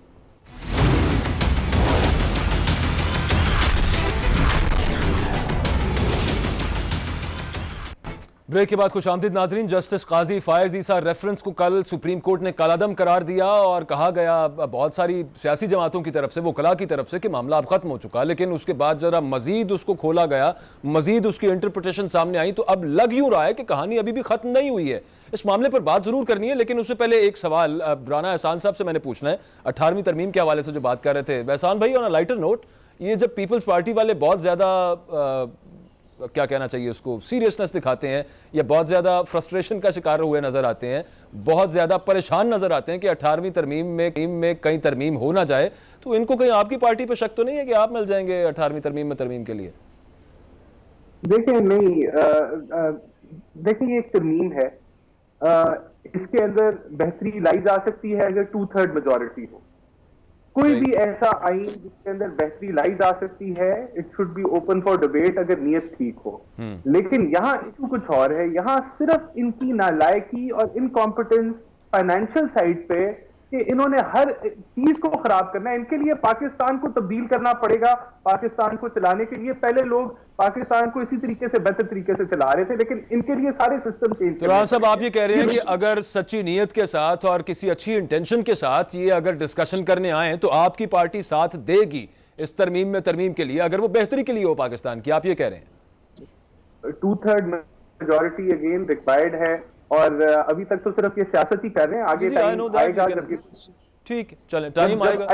ब्रेक के बाद खुशामदीद नाजरीन। जस्टिस काजी फायज ईसा रेफरेंस को कल सुप्रीम कोर्ट ने कलादम करार दिया और कहा गया बहुत सारी सियासी जमातों की तरफ से, वो कला की तरफ से, कि मामला अब खत्म हो चुका। लेकिन उसके बाद जरा मजीद उसको खोला गया, मजीद उसकी इंटरप्रिटेशन सामने आई, तो अब लग यूं रहा है कि कहानी अभी भी खत्म नहीं हुई है। इस मामले पर बात जरूर करनी है, लेकिन उससे पहले एक सवाल राना एहसान साहब से मैंने पूछना है। 18वीं तरमीम के हवाले से जो बात कर रहे थे एहसान भाई, ऑन अ लाइटर नोट, ये जब पीपल्स पार्टी वाले बहुत ज्यादा क्या कहना चाहिए उसको, सीरियसनेस दिखाते हैं या बहुत ज़्यादा फ्रस्ट्रेशन का शिकार हुए नज़र आते हैं, बहुत ज़्यादा परेशान नज़र आते हैं कि 18वीं तरमीम में कहीं तरमीम हो ना जाए, तो इनको कहीं आपकी पार्टी पे शक तो नहीं है कि आप मिल जाएंगे 18वीं तरमीम में तरमीम के लिए? देखिए, नहीं, देखिए, ये एक तरमीम है, इसके अंदर बेहतरी लाई जा सकती है अगर 2/3 मेजॉरिटी हो। कोई भी ऐसा आइन जिसके अंदर बेहतरी लाई जा सकती है, it should be open for debate अगर नीयत ठीक हो। लेकिन यहाँ इशू कुछ और है, यहाँ सिर्फ इनकी नालायकी और इनकॉम्पिटेंस फाइनेंशियल साइड पे कि इन्होंने हर चीज को खराब करना है। इनके लिए पाकिस्तान को तब्दील करना पड़ेगा। पाकिस्तान को चलाने के लिए पहले लोग पाकिस्तान को इसी तरीके से बेहतर तरीके से चला रहे थे, लेकिन इनके लिए सारे सिस्टम चेंज। तो राना साहब, आप ये कह रहे हैं कि अगर सच्ची नीयत के साथ और किसी अच्छी इंटेंशन के साथ ये अगर डिस्कशन करने आए तो आपकी पार्टी साथ देगी इस तरमीम में तरमीम के लिए, अगर वो बेहतरी के लिए हो पाकिस्तान की, आप ये कह रहे हैं? 2/3 मेजॉरिटी अगेन रिक्वायर्ड है और अभी तक तो सिर्फ ये सियासत ही कर रहे हैं। आगे टाइम आएगा, ठीक है, चलें, टाइम आएगा,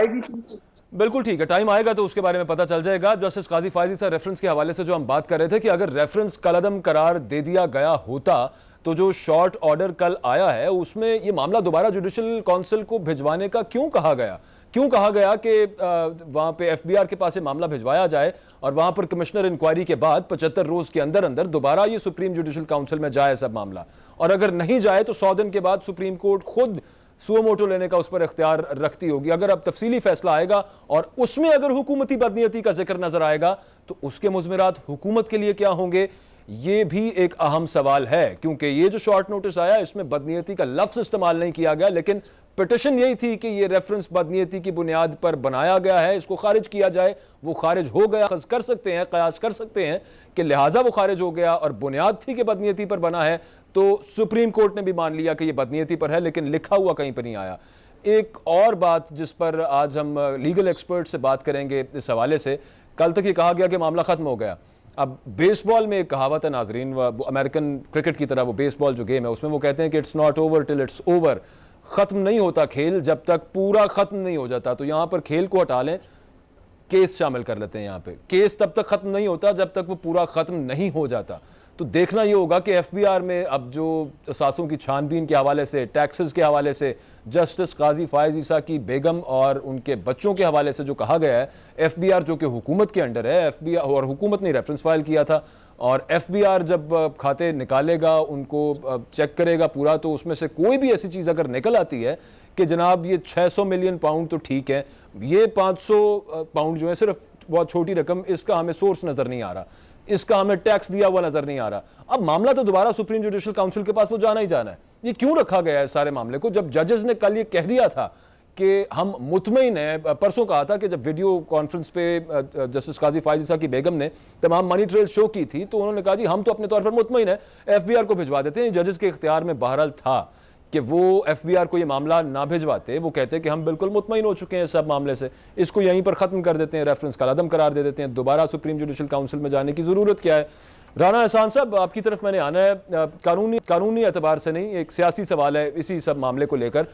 बिल्कुल ठीक है, टाइम आएगा तो उसके बारे में पता चल जाएगा। जस्टिस काजी फायज ईसा रेफरेंस के हवाले से जो हम बात कर रहे थे कि अगर रेफरेंस कलअदम करार दे दिया गया होता तो जो शॉर्ट ऑर्डर कल आया है उसमें ये मामला दोबारा जुडिशल काउंसिल को भिजवाने का क्यों कहा गया? क्यों कहा गया कि वहां पे एफबीआर के पास मामला भिजवाया जाए और वहां पर कमिश्नर इंक्वायरी के बाद 75 रोज के अंदर अंदर दोबारा ये सुप्रीम जुडिशल काउंसिल में जाए सब मामला, और अगर नहीं जाए तो 100 दिन के बाद सुप्रीम कोर्ट खुद सुओ मोटो लेने का उस पर इख्तियार रखती होगी। अगर अब तफसीली फैसला आएगा और उसमें अगर हुकूमती बदनीयती का जिक्र नजर आएगा तो उसके मुज़मिरात हुकूमत के लिए क्या होंगे, ये भी एक अहम सवाल है, क्योंकि ये जो शॉर्ट नोटिस आया इसमें बदनीयती का लफ्ज इस्तेमाल नहीं किया गया, लेकिन पिटिशन यही थी कि ये रेफरेंस बदनीयती की बुनियाद पर बनाया गया है, इसको खारिज किया जाए। वो खारिज हो गया, कर सकते हैं, कयास कर सकते हैं कि लिहाजा वो खारिज हो गया और बुनियाद थी कि बदनीयती पर बना है, तो सुप्रीम कोर्ट ने भी मान लिया कि ये बदनीयती पर है, लेकिन लिखा हुआ कहीं पर नहीं आया। एक और बात जिस पर आज हम लीगल एक्सपर्ट से बात करेंगे इस हवाले से, कल तक ये कहा गया कि मामला खत्म हो गया। अब बेसबॉल में एक कहावत है नाजरीन, अमेरिकन क्रिकेट की तरह वो बेसबॉल जो गेम है उसमें वो कहते हैं कि it's not over till it's over. खत्म नहीं होता खेल जब तक पूरा खत्म नहीं हो जाता। तो यहां पर खेल को हटा लें, केस शामिल कर लेते हैं। यहां पे केस तब तक खत्म नहीं होता जब तक वो पूरा खत्म नहीं हो जाता। तो देखना ये होगा कि एफबीआर में अब जो असासों की छानबीन के हवाले से, टैक्सेस के हवाले से, जस्टिस काजी फायज ईसा की बेगम और उनके बच्चों के हवाले से जो कहा गया है, एफबीआर जो कि हुकूमत के अंडर है, एफबीआर और हुकूमत ने रेफरेंस फाइल किया था, और एफबीआर जब खाते निकालेगा, उनको चेक करेगा पूरा, तो उसमें से कोई भी ऐसी चीज़ अगर निकल आती है कि जनाब ये 600 मिलियन पाउंड तो ठीक है, ये 500 पाउंड जो है सिर्फ बहुत छोटी रकम, इसका हमें सोर्स नज़र नहीं आ रहा, इसका हमें टैक्स दिया हुआ नजर नहीं आ रहा। अब मामला तो दोबारा सुप्रीम जुडिशल काउंसिल के पास वो जाना ही जाना है। ये क्यों रखा गया है सारे मामले को, जब जजेस ने कल ये कह दिया था कि हम मुतमईन हैं। परसों कहा था कि जब वीडियो कॉन्फ्रेंस पे जस्टिस काजी फायज ईसा की बेगम ने तमाम मनी ट्रेल शो की थी, तो उन्होंने कहा जी हम तो अपने तौर पर मुतमईन है, एफबीआर को भिजवा देते हैं। जजेस के इख्तियार में बहरहाल था कि वो एफबीआर को ये मामला ना भिजवाते, वो कहते हैं कि हम बिल्कुल मुतमईन हो चुके हैं सब मामले से, इसको यहीं पर ख़त्म कर देते हैं, रेफरेंस का अदम करार दे देते हैं, दोबारा सुप्रीम जुडिशल काउंसिल में जाने की ज़रूरत क्या है। राना एहसान साहब, आपकी तरफ मैंने आना है, कानूनी एतबार से नहीं, एक सियासी सवाल है इसी सब मामले को लेकर।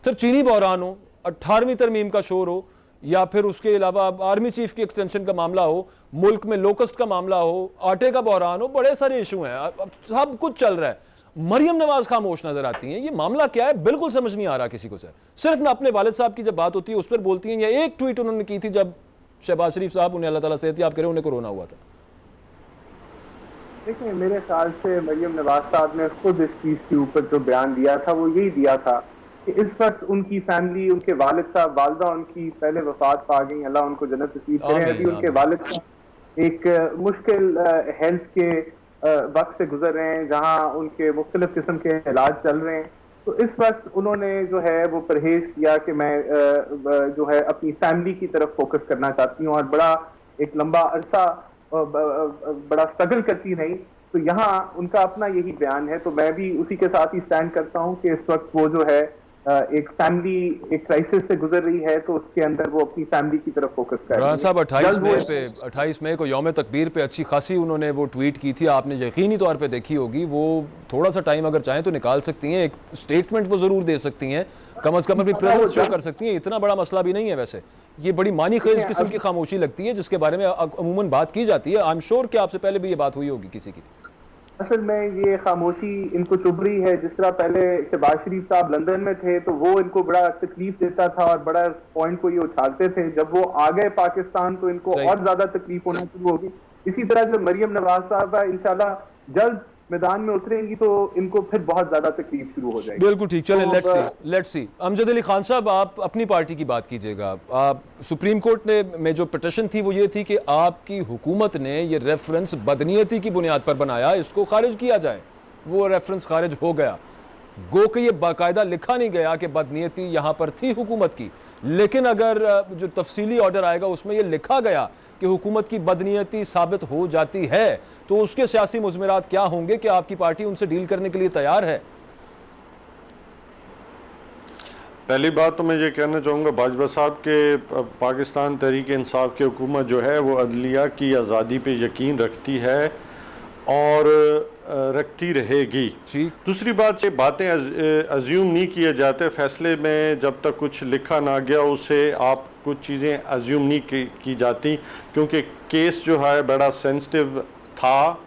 सर, चीनी बहरान हो, 18वीं तरमीम का शोर हो, या फिर उसके अलावा आर्मी चीफ की एक्सटेंशन का मामला हो, मुल्क में लोकस्ट का मामला हो, आटे का बहरान हो, बड़े सारे इशू हैं, अब सब कुछ चल रहा है, मरियम नवाज खामोश नजर आती हैं। ये मामला क्या है, बिल्कुल समझ नहीं आ रहा किसी को। सर, सिर्फ ना अपने वालिद साहब की जब बात होती है उस पर बोलती हैं, या एक ट्वीट उन्होंने की थी जब शहबाज शरीफ साहब, उन्हें अल्लाह ताला सेहत याब करे, उन्हें कोरोना हुआ था। देखिए, मेरे ख्याल से मरियम नवाज साहब ने खुद इस चीज के ऊपर जो बयान दिया था वो यही दिया था कि इस वक्त उनकी फैमिली, उनके वालिद साहब, वालदा उनकी पहले वफात पा गई, अल्लाह उनको जन्नत नसीब करे। अभी उनके वालिद साहब एक मुश्किल हेल्थ के वक्त से गुजर रहे हैं, जहां उनके मुख्तलिफ किस्म के इलाज चल रहे हैं। तो इस वक्त उन्होंने जो है वो परहेज किया कि मैं जो है अपनी फैमिली की तरफ फोकस करना चाहती हूँ, और बड़ा एक लंबा अरसा बड़ा स्ट्रगल करती रही। तो यहाँ उनका अपना यही बयान है, तो मैं भी उसी के साथ ही स्टैंड करता हूँ कि इस वक्त वो जो है एक फैमिली एक क्राइसिस से गुजर रही है, तो उसके अंदर वो अपनी फैमिली की तरफ फोकस कर रही है। साहब, 28 मई को यौम तकबीर पे अच्छी खासी उन्होंने वो ट्वीट की थी, आपने यकीनी तौर पे देखी होगी। वो थोड़ा सा टाइम अगर चाहें तो निकाल सकती हैं, एक स्टेटमेंट वो जरूर दे सकती हैं, कम अज कम अपनी प्रेजेंस शो कर सकती हैं। इतना बड़ा मसला भी नहीं है वैसे, ये बड़ी मानी खेज किस्म की खामोशी लगती है जिसके बारे में अमूमन बात की जाती है। आई एम श्योर कि आपसे पहले भी ये बात हुई होगी किसी की। असल में ये खामोशी इनको चुभ रही है। जिस तरह पहले शहबाज शरीफ साहब लंदन में थे तो वो इनको बड़ा तकलीफ देता था और बड़ा पॉइंट को ये उछालते थे, जब वो आ गए पाकिस्तान तो इनको और ज्यादा तकलीफ होना शुरू होगी। इसी तरह जो मरियम नवाज साहब है, इंशाल्लाह जल्द मैदान में उतरेंगी तो इनको फिर बहुत ज्यादा तकलीफ शुरू हो जाएगी। बिल्कुल ठीक, चलें, लेट्स सी। अमजद अली खान साहब, आप अपनी पार्टी की बात कीजिएगा। आप सुप्रीम कोर्ट में जो पिटिशन थी वो ये थी कि आपकी हुकूमत ने ये रेफरेंस बदनीयती की बुनियाद पर बनाया, इसको खारिज किया जाए। वो रेफरेंस खारिज हो गया, गो कि ये बाकायदा लिखा नहीं गया कि बदनीयती यहाँ पर थी हुकूमत की, लेकिन अगर जो तफसीली ऑर्डर आएगा उसमें ये लिखा गया कि हुकूमत की बदनीयती साबित हो जाती है, तो उसके सियासी मुज़मिरात क्या होंगे कि आपकी पार्टी उनसे डील करने के लिए तैयार है? पहली बात तो मैं ये कहना चाहूँगा, बाजवा साहब के पाकिस्तान तहरीक इंसाफ की हुकूमत जो है वो अदलिया की आज़ादी पे यकीन रखती है और रखती रहेगी। दूसरी बात, ये बातें अज्यूम नहीं किए जाते। फैसले में जब तक कुछ लिखा ना गया उसे आप कुछ चीज़ें अज्यूम नहीं की जाती, क्योंकि केस जो है बड़ा सेंसिटिव था।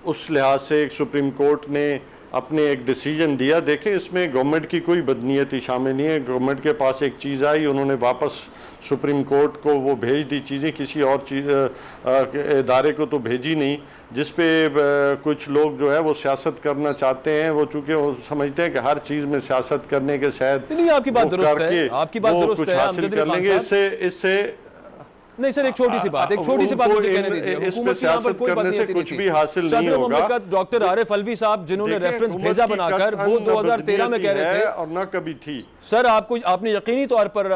उस लिहाज से एक सुप्रीम कोर्ट ने अपने एक डिसीजन दिया। देखें, इसमें गवर्नमेंट की कोई बदनीयती शामिल नहीं है। गवर्नमेंट के पास एक चीज़ आई, उन्होंने वापस सुप्रीम कोर्ट को वो भेज दी चीज़ें, किसी और इदारे को तो भेजी नहीं, जिस पे कुछ लोग जो है वो सियासत करना चाहते हैं। वो चूँकि वो समझते हैं कि हर चीज़ में सियासत करने के शायद आपकी बात दुरुस्त है, आपकी बात दुरुस्त कुछ है, हासिल कर लेंगे। इससे नहीं सर, एक छोटी सी बात को कहने दीजिए। हुकूमत की यहाँ पर कोई बदनीयती नहीं कुछ भी हासिल नहीं सदर होगा। मुमलिकत डॉक्टर आरिफ अलवी साहब जिन्होंने रेफरेंस भेजा बनाकर, वो 2013 में कह रहे थे और ना कभी थी। सर आपने यकीनी तौर पर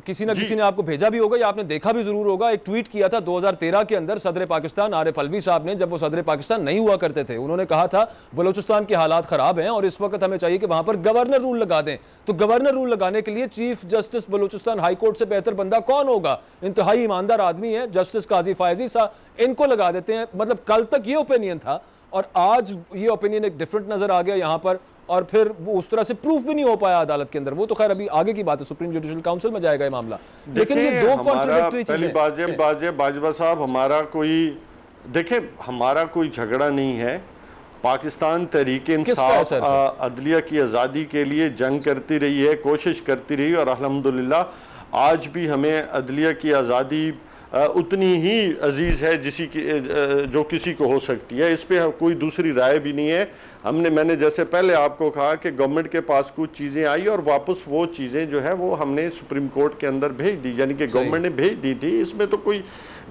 किसी न किसी ने आपको भेजा भी होगा या आपने देखा भी जरूर होगा, एक ट्वीट किया था 2013 के अंदर सदर पाकिस्तान आरिफ अलवी साहब ने, जब वो सदर पाकिस्तान नहीं हुआ करते थे। उन्होंने कहा था बलूचिस्तान के हालात खराब हैं और इस वक्त हमें चाहिए कि वहां पर गवर्नर रूल लगा दें। तो गवर्नर रूल लगाने के लिए chief justice Balochistan high court से बेहतर बंदा कौन होगा? इंतहाई ईमानदार आदमी है जस्टिस काजी फायजी साहब, इनको लगा देते हैं। मतलब कल तक ये ओपिनियन था और आज ये ओपिनियन एक डिफरेंट नजर आ गया यहां पर, और फिर वो उस तरह से प्रूफ भी नहीं हो पाया अदालत के अंदर। वो तो खैर अभी आगे की बात है, सुप्रीम जुडिशल काउंसिल में जाएगा ये मामला। लेकिन ये दो कॉन्ट्रडिक्टरी चीजें। बाजवा साहब, हमारा कोई झगड़ा नहीं है। पाकिस्तान तहरीक इंसाफ अदलिया की आज़ादी के लिए जंग करती रही है, कोशिश करती रही, और अल्हम्दुलिल्लाह आज भी हमें अदलिया की आज़ादी उतनी ही अजीज़ है जो किसी को हो सकती है। इस पर कोई दूसरी राय भी नहीं है। मैंने जैसे पहले आपको कहा कि गवर्नमेंट के पास कुछ चीज़ें आई और वापस वो चीज़ें जो है वो हमने सुप्रीम कोर्ट के अंदर भेज दी, यानी कि गवर्नमेंट ने भेज दी थी। इसमें तो कोई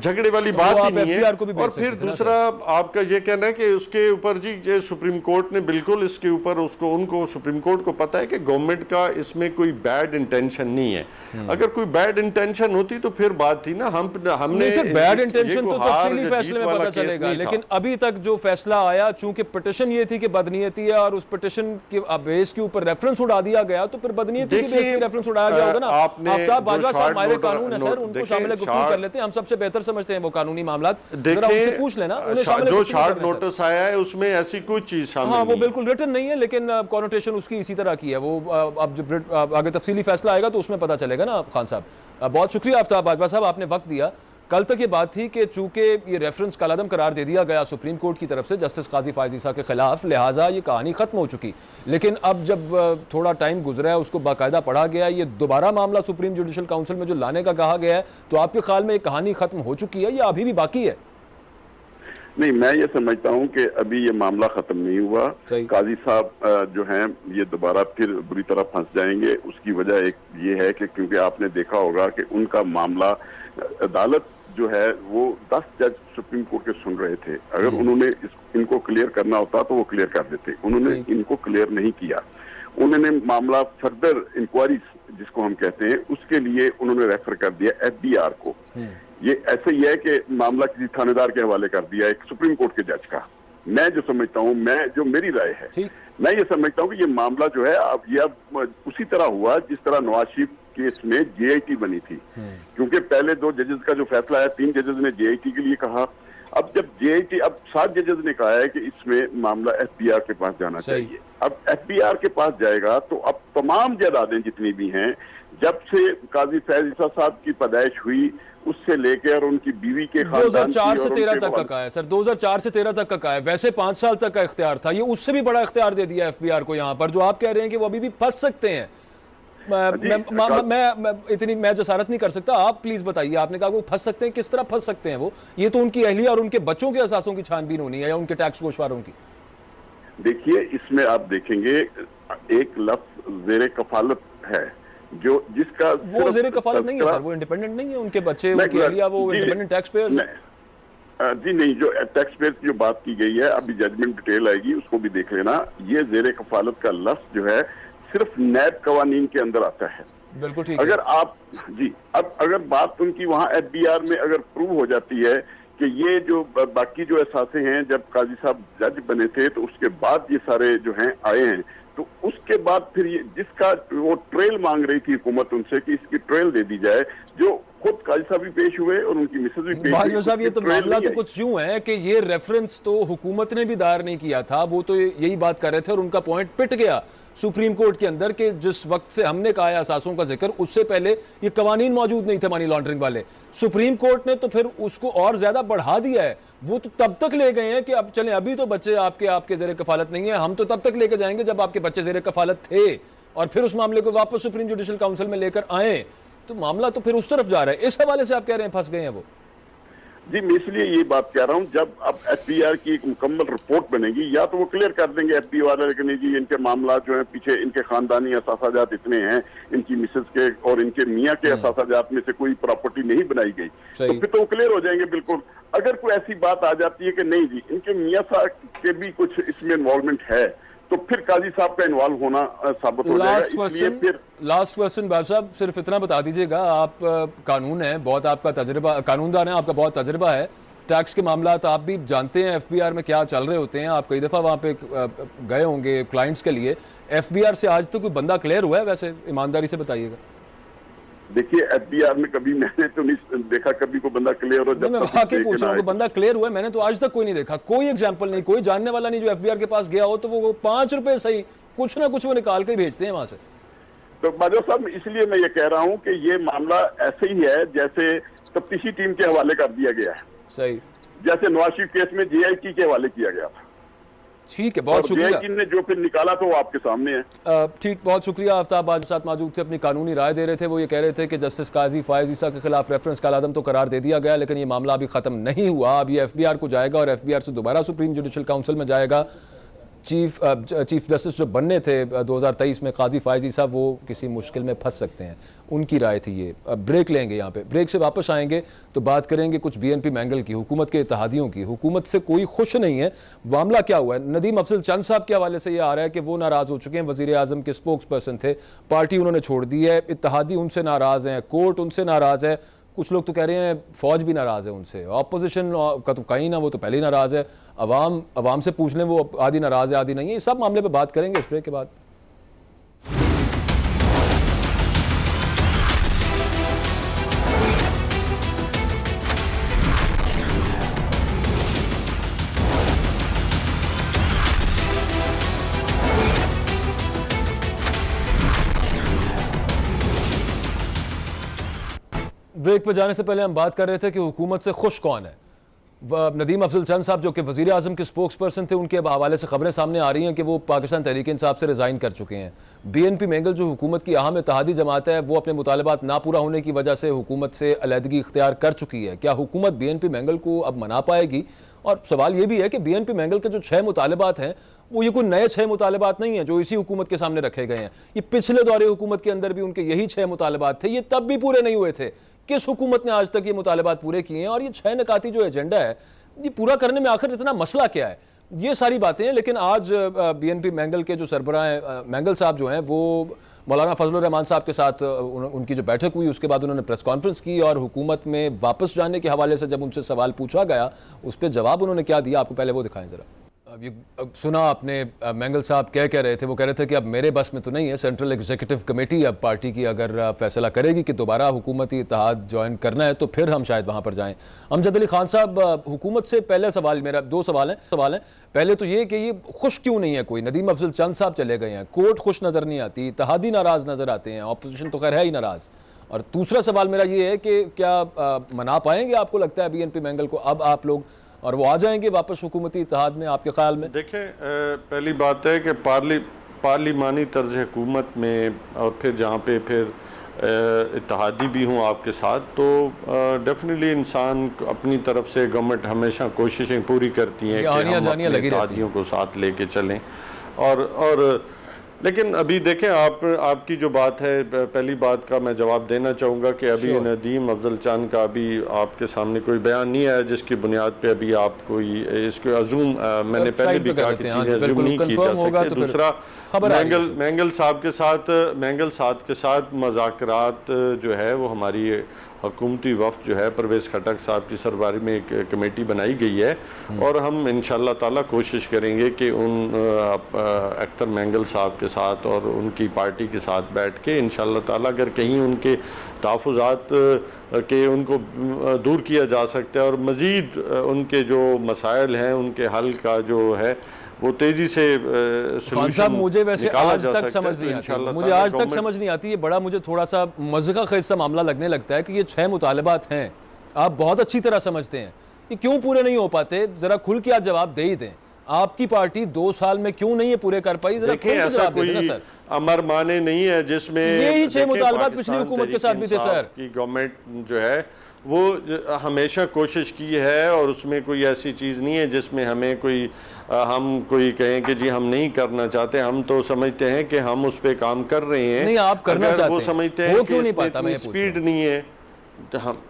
झगड़े वाली बात ही नहीं है। और फिर दूसरा आपका ये कहना है कि उसके ऊपर जी सुप्रीम कोर्ट ने बिल्कुल इसके ऊपर उनको सुप्रीम कोर्ट को पता है कि गवर्नमेंट का इसमें कोई बैड इंटेंशन नहीं है। अगर कोई बैड इंटेंशन होती तो फिर बात थी ना। हमने बैड इंटेंशन तो तफसीली फैसले में पता चलेगा, लेकिन अभी तक जो फैसला आया, चूंकि पिटीशन ये थी कि बदनीयती है और उस पिटीशन के बेस के ऊपर रेफरेंस उड़ा दिया गया, तो फिर बदनीयती के बेस पे रेफरेंस उड़ाया गया होगा ना। आफ्ताब बाजवा साहब माहिर कानून है सर, उनको शामिल गुफ्तगू कर लेते हैं, हम सबसे बेहतर समझते हैं वो कानूनी मामला। जरा उनसे पूछ लेना, जो शार्ट नोटिस आया है उसमें ऐसी कोई चीज शामिल हाँ, वो बिल्कुल रिटन नहीं है, लेकिन कॉनोटेशन उसकी इसी तरह की है। वो अब जब आगे तफसीली फैसला आएगा तो उसमें पता चलेगा ना। खान साहब बहुत शुक्रिया, आफ्ताब बाजवा साहब, आपने वक्त दिया। कल तक ये बात थी कि चूंकि ये रेफरेंस कलादम करार दे दिया गया सुप्रीम कोर्ट की तरफ से जस्टिस काजी फायजी साहब के खिलाफ, लिहाजा ये कहानी खत्म हो चुकी। लेकिन अब जब थोड़ा टाइम गुजरा है, उसको बाकायदा पढ़ा गया, ये दोबारा मामला सुप्रीम जुडिशल काउंसिल में जो लाने का कहा गया है, तो आपके ख्याल में ये कहानी खत्म हो चुकी है या अभी भी बाकी है? नहीं, मैं ये समझता हूँ कि अभी ये मामला खत्म नहीं हुआ। काजी साहब जो हैं ये दोबारा फिर बुरी तरह फंस जाएंगे। उसकी वजह एक ये है कि क्योंकि आपने देखा होगा कि उनका मामला अदालत जो है वो 10 जज सुप्रीम कोर्ट के सुन रहे थे। अगर उन्होंने इनको क्लियर करना होता तो वो क्लियर कर देते। उन्होंने इनको क्लियर नहीं किया। उन्होंने मामला फर्दर इंक्वायरी जिसको हम कहते हैं उसके लिए उन्होंने रेफर कर दिया FBI को। ये ऐसे ही है कि मामला किसी थानेदार के हवाले कर दिया, एक सुप्रीम कोर्ट के जज का। मैं जो समझता हूँ, जो मेरी राय है, मैं ये समझता हूँ कि ये मामला जो है अब उसी तरह हुआ जिस तरह नवाज शरीफ केस में JIT बनी थी। क्योंकि पहले 2 जजेस का जो फैसला है, 3 जजेस ने JIT के लिए कहा। अब जब JIT, अब 7 जजेस ने कहा है कि इसमें मामला FBI के पास जाना चाहिए। अब FBI के पास जाएगा तो अब तमाम जायदादें जितनी भी हैं, जब से काजी फैज़ साहब की पैदाइश हुई उससे लेकर उनकी बीवी के 2004 से 13 तक का है सर, 2004 से 13 तक का है। वैसे 5 साल तक का इख्तियार था, ये उससे भी बड़ा इख्तियार दे दिया FBI को यहाँ पर, जो आप कह रहे हैं कि वो अभी भी फंस सकते हैं। मैं जसारत नहीं कर सकता, आप प्लीज बताइए। आपने कहा वो फंस सकते हैं, किस तरह फंस सकते हैं वो? ये तो उनकी अहलिया और उनके बच्चों के असासों की छानबीन होनी है या उनके टैक्स गोशवारों की। देखिए, इसमें आप देखेंगे एक लफ्ज जेरे कफालत है, जो जिसका वो जेरे कफालत नहीं है सर, वो इंडिपेंडेंट नहीं है। उनके बच्चे, उनकी अहलिया, वो इंडिपेंडेंट टैक्स पेयर जी नहीं। जो टैक्स पेयर की जो बात की गई है, अभी जजमेंट डिटेल आएगी, उसको भी देख लेना। ये जेरे कफालत का लफ्ज जो है सिर्फ नैब कवानीन के अंदर आता है। बिल्कुल ठीक। अगर आप अब अगर बात उनकी वहाँ FBI में अगर प्रूव हो जाती है कि ये जो बाकी जो एहसासे हैं, जब काजी साहब जज बने थे तो उसके बाद ये सारे जो हैं आए हैं, तो उसके बाद फिर ये जिसका वो ट्रेल मांग रही थी हुकूमत उनसे कि इसकी ट्रेल दे दी जाए, जो खुद काजी साहब भी पेश हुए और उनकी मिसेज भी पेश हुई। साहब, ये तो मामला तो कुछ यूं है कि ये रेफरेंस तो हुकूमत ने भी दायर नहीं किया था, वो तो यही बात कर रहे थे और उनका पॉइंट पिट गया सुप्रीम कोर्ट के अंदर कि जिस वक्त से हमने कहा है असासों का जिक्र, उससे पहले ये कवानीन मौजूद नहीं थे मनी लॉन्ड्रिंग वाले। सुप्रीम कोर्ट ने तो फिर उसको और ज्यादा बढ़ा दिया है। वो तो तब तक ले गए हैं कि अब चलें, अभी तो बच्चे आपके जेरे कफालत नहीं है, हम तो तब तक लेके जाएंगे जब आपके बच्चे जेरे कफालत थे, और फिर उस मामले को वापस सुप्रीम जुडिशल काउंसिल में लेकर आए। तो मामला तो फिर उस तरफ जा रहा है। इस हवाले से आप कह रहे हैं फंस गए हैं वो? जी मैं इसलिए ये बात कह रहा हूँ, जब अब एफबीआर की एक मुकम्मल रिपोर्ट बनेगी, या तो वो क्लियर कर देंगे एफबीआर वाले कि नहीं जी इनके मामला जो है पीछे इनके खानदानी असासाजात इतने हैं, इनकी मिसेस के और इनके मियाँ के असासाजात में से कोई प्रॉपर्टी नहीं बनाई गई, तो फिर तो वो क्लियर हो जाएंगे बिल्कुल। अगर कोई ऐसी बात आ जाती है कि नहीं जी इनके मियाँ साहब के भी कुछ इसमें इन्वॉल्वमेंट है, तो फिर काजी साहब का इन्वॉल्व होना साबित हो जाएगा। इसलिए फिर लास्ट क्वेश्चन भाई साहब, सिर्फ इतना बता दीजिएगा, आप कानून है बहुत, आपका तजुर्बा, कानूनदान है, आपका बहुत तजुर्बा है, टैक्स के मामला तो आप भी जानते हैं एफबीआर में क्या चल रहे होते हैं, आप कई दफ़ा वहाँ पे गए होंगे क्लाइंट्स के लिए। एफबीआर से आज तक कोई बंदा क्लियर हुआ है? वैसे ईमानदारी से बताइएगा। देखिए एफबीआर में कभी मैंने तो नहीं देखा कभी को बंदा क्लियर हो, जब मैं वाकई पूछ रहा हूँ, बंदा क्लियर हुआ है? मैंने तो आज तक कोई नहीं देखा, कोई एग्जांपल नहीं, कोई जानने वाला नहीं जो एफबीआर के पास गया हो तो वो 5 रुपए सही कुछ ना कुछ वो निकाल के ही भेजते हैं वहां से। तो बाजवा साहब इसलिए मैं ये कह रहा हूँ कि ये मामला ऐसे ही है जैसे तफ्तीशी टीम के हवाले कर दिया गया है, सही जैसे नवाज शरीफ केस में जीआईटी के हवाले किया गया था। ठीक है, बहुत शुक्रिया। जीआईटी ने जो फिर निकाला तो वो आपके सामने है। ठीक, बहुत शुक्रिया। आफ्ताब आज साथ मौजूद थे, अपनी कानूनी राय दे रहे थे। वो ये कह रहे थे कि जस्टिस काजी फायज ईसा के खिलाफ रेफरेंस कालादम तो करार दे दिया गया, लेकिन ये मामला अभी खत्म नहीं हुआ। अब ये एफबीआर को जाएगा और एफबीआर से दोबारा सुप्रीम जुडिशल काउंसिल में जाएगा। चीफ जस्टिस जो बनने थे 2023 में काजी फायज ईसा, वो किसी मुश्किल में फंस सकते हैं, उनकी राय थी ये। ब्रेक लेंगे, यहाँ पे ब्रेक से वापस आएंगे तो बात करेंगे कुछ बीएनपी मैंगल की, हुकूमत के इत्तेहादियों की। हुकूमत से कोई खुश नहीं है, मामला क्या हुआ है? नदीम अफजल चंद साहब के हवाले से ये आ रहा है कि वो नाराज हो चुके हैं, वजीर आजम के स्पोक्स पर्सन थे, पार्टी उन्होंने छोड़ दी है, इत्तेहादी उनसे नाराज हैं, कोर्ट उनसे नाराज है, कुछ लोग तो कह रहे हैं फौज भी नाराज है उनसे, ऑपोजिशन का तो कहीं ना, वो तो पहले ही नाराज है, अवाम से पूछ लें वो आधी नाराज है आधी नहीं है। ये सब मामले पे बात करेंगे इस ब्रेक के बाद। ब्रेक पर जाने से पहले हम बात कर रहे थे कि हुकूमत से खुश कौन है। नदीम अफजल चंद साहब जो कि वज़ीर आज़म के स्पोक्स पर्सन थे, उनके हवाले से खबरें सामने आ रही हैं कि वो पाकिस्तान तहरीक इंसाफ से रिज़ाइन कर चुके हैं। बीएनपी मैंगल जो हुकूमत की अहम इत्तेहादी जमात है, वो अपने मुतालबात ना पूरा होने की वजह से हुकूमत से अलहदगी इख्तियार कर चुकी है। क्या हुकूमत बीएनपी मैंगल को अब मना पाएगी? और सवाल ये भी है कि बीएनपी मैंगल के जो 6 मुतालबात हैं, वो ये कोई नए 6 मुतालबात नहीं है जो इसी हुकूमत के सामने रखे गए हैं। ये पिछले दौरे हुकूमत के अंदर भी उनके यही 6 मुतालबात थे, ये तब भी पूरे नहीं हुए थे। किस हुकूमत ने आज तक ये मुतालबात पूरे किए हैं? और ये 6 निकाती जो एजेंडा है, ये पूरा करने में आखिर इतना मसला क्या है? ये सारी बातें हैं। लेकिन आज बीएनपी मैंगल के जो सरबराह हैं, मैंगल साहब जो हैं, वो मौलाना फजलुर रहमान साहब के साथ उनकी जो बैठक हुई उसके बाद उन्होंने प्रेस कॉन्फ्रेंस की और हुकूमत में वापस जाने के हवाले से जब उनसे सवाल पूछा गया, उस पर जवाब उन्होंने क्या दिया, आपको पहले वो दिखाएं जरा। अब ये सुना आपने, मैंगल साहब क्या कह रहे थे? वो कह रहे थे कि अब मेरे बस में तो नहीं है, सेंट्रल एग्जीक्यूटिव कमेटी अब पार्टी की अगर फैसला करेगी कि दोबारा हुकूमती इत्तेहाद ज्वाइन करना है तो फिर हम शायद वहाँ पर जाएं। अमजद अली खान साहब, हुकूमत से पहले सवाल, मेरा 2 सवाल हैं। पहले तो ये कि ये खुश क्यों नहीं है कोई? नदीम अफजल चंद साहब चले गए हैं, कोर्ट खुश नज़र नहीं आती, इत्तेहादी नाराज़ नज़र आते हैं, अपोजिशन तो खैर है ही नाराज़। और दूसरा सवाल मेरा ये है कि क्या मना पाएंगे, आपको लगता है बीएनपी मैंगल को अब आप लोग, और वो आ जाएंगे वापस हुकूमती इत्तेहाद में, आपके ख्याल में? देखें, पहली बात है कि पार्लिमानी तर्ज हुकूमत में और फिर जहाँ पे फिर इत्तेहादी भी हूँ आपके साथ, तो डेफिनेटली इंसान अपनी तरफ से गवर्नमेंट हमेशा कोशिशें पूरी करती हैं कि हम अपने इत्तेहादियों को साथ लेके चलें। और लेकिन अभी देखें, आपकी जो बात है, पहली बात का मैं जवाब देना चाहूँगा कि अभी नदीम अफजल चंद का अभी आपके सामने कोई बयान नहीं आया जिसकी बुनियाद पे अभी आप कोई इसको अज़ूम, मैंने पहले भी कहा कि चीज़ें अज़ूम नहीं की जा सकती। दूसरा, मैंगल साहब के साथ मुज़ाकरात जो है वो हमारी हुकूमती वफ़द जो है परवेज़ खटक साहब की सरबराही में एक कमेटी बनाई गई है और हम इंशाअल्लाह ताला कोशिश करेंगे कि उन अख्तर मैंगल साहब के साथ और उनकी पार्टी के साथ बैठ के इंशाअल्लाह ताला अगर कहीं उनके तहफ़्फ़ुज़ात के उनको दूर किया जा सकता है और मज़ीद उनके जो मसाइल हैं उनके हल का जो है वो तेजी से साहब, मुझे वैसे आज तक समझ नहीं आती, मुझे आज तक समझ नहीं आती, ये बड़ा मुझे थोड़ा सा मज़े खेज सा मामला लगने लगता है कि ये 6 मुतालबात हैं, आप बहुत अच्छी तरह समझते हैं, ये क्यों पूरे नहीं हो पाते? जरा खुल के आज जवाब दे ही दें। आपकी पार्टी 2 साल में क्यों नहीं ये पूरे कर पाई? जरा खुल के जवाब दे देना सर। अमर माने नहीं है जिसमें यही 6 मुतालबात पिछली हुकूमत के साथ भी थे सर। की गवर्नमेंट जो है हमेशा कोशिश की है, और उसमें कोई ऐसी चीज़ नहीं है जिसमें हमें कोई हम कोई कहें कि जी हम नहीं करना चाहते। हम तो समझते हैं कि हम उस पर काम कर रहे हैं। नहीं, आप करना अगर चाहते वो हैं, समझते वो हैं क्यों कि नहीं इसमें पाता, मैं इतनी ये पूछ रहा स्पीड नहीं है, तो हम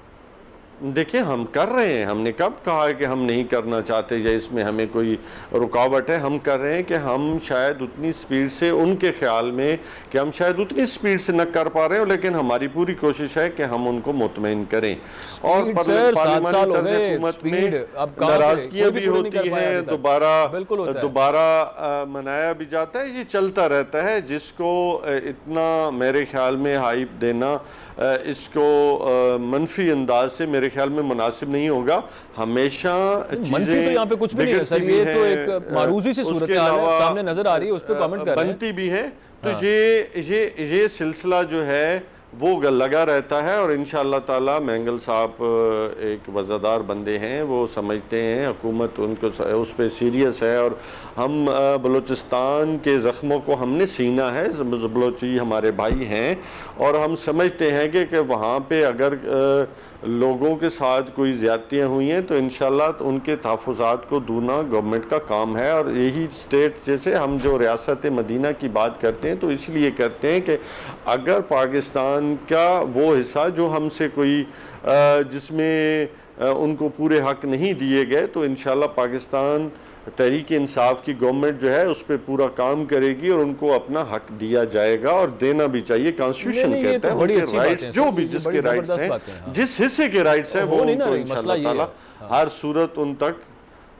देखिए हम कर रहे हैं। हमने कब कहा है कि हम नहीं करना चाहते या इसमें हमें कोई रुकावट है? हम कर रहे हैं कि हम शायद उतनी स्पीड से, उनके ख्याल में कि हम शायद उतनी स्पीड से न कर पा रहे हो, लेकिन हमारी पूरी कोशिश है कि हम उनको मुतमईन करें। और स्पीड सर, 7 साल हो गए, हुकूमत स्पीड में अब कहाँ पे? नाराजगियाँ कोई भी पूरा नहीं कर होती पाया हैं, अभी तक। बिल्कुल होता है। दोबारा मनाया भी जाता है, ये चलता रहता है। जिसको इतना मेरे ख्याल में हाइप देना इसको मनफी अंदाज से मेरे ख्याल में मुनासिब नहीं होगा। हमेशा मनफी तो यहाँ पे कुछ भी नहीं है सर, ये तो एक मारूजी सी सूरत हाल है, सामने नजर आ रही है, उस पर कमेंट कर रहे हैं। बनती भी है। तो ये सिलसिला जो है वो लगा रहता है, और इंशाअल्लाह ताला मैंगल साहब एक वज़ादार बंदे हैं, वो समझते हैं, हुकूमत उनको उस पर सीरियस है, और हम बलूचिस्तान के ज़ख्मों को हमने सीना है। बलोची हमारे भाई हैं, और हम समझते हैं कि वहाँ पे अगर लोगों के साथ कोई ज़्यादतियाँ हुई हैं तो इंशाअल्लाह उनके तहफ़्फ़ुज़ात को दूना गवर्नमेंट का काम है। और यही स्टेट, जैसे हम जो रियासत मदीना की बात करते हैं तो इसलिए करते हैं कि अगर पाकिस्तान का वो हिस्सा जो हमसे कोई जिसमें उनको पूरे हक़ नहीं दिए गए, तो इंशाअल्लाह पाकिस्तान तहरीक इंसाफ की गवर्नमेंट जो है उस पर पूरा काम करेगी और उनको अपना हक दिया जाएगा, और देना भी चाहिए। कॉन्स्टिट्यूशन कहता है उनके राइट्स, जो भी जिसके राइट्स हैं, जिस हिस्से के राइट्स हैं, वो उनको इंशाअल्लाह ताला हर सूरत उन तक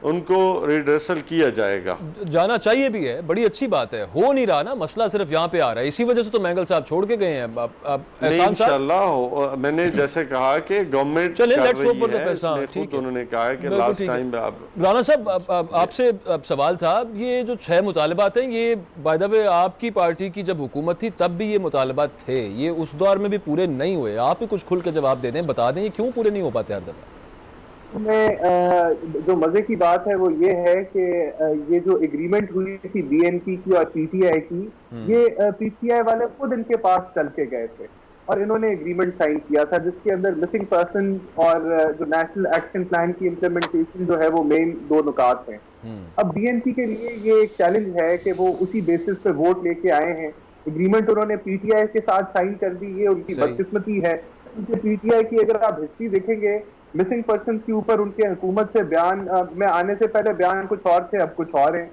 उनको रिड्रेसल किया जाएगा। जाना चाहिए भी है, बड़ी अच्छी बात है। हो नहीं रहा ना, मसला सिर्फ यहाँ पे आ रहा है, इसी वजह से तो मैंगल साहब छोड़ के गए हैं। इंशाअल्लाह मैंने जैसे कहा कि गवर्नमेंट चले, let's hope for the best. हां ठीक है, उन्होंने कहा है कि लास्ट टाइम राना साहब आपसे सवाल था, ये जो 6 मुतालबात हैं, ये बाय द वे आपकी पार्टी की जब हुकूमत थी तब भी ये मुतालबात थे, ये उस दौर में भी पूरे नहीं हुए। आप ही कुछ खुल के जवाब दे दें, बता दें ये क्यों पूरे नहीं हो पाते हर दफा। में जो मजे की बात है वो ये है कि ये जो एग्रीमेंट हुई थी बीएनपी की और पीटीआई की, ये पीटीआई वाले खुद इनके पास चल के गए थे और इन्होंने एग्रीमेंट साइन किया था, जिसके अंदर मिसिंग पर्सन और जो नेशनल एक्शन प्लान की इम्प्लीमेंटेशन जो है वो मेन 2 नुकात हैं। अब बीएनपी के लिए ये एक चैलेंज है कि वो उसी बेसिस पे वोट लेके आए हैं। एग्रीमेंट उन्होंने पीटीआई के साथ साइन कर दी, ये उनकी बदकिस्मती है। क्योंकि पीटीआई की अगर आप हिस्ट्री देखेंगे, मिसिंग पर्सन के ऊपर उनके हुकूमत से बयान में आने से पहले बयान कुछ और थे, अब कुछ और हैं।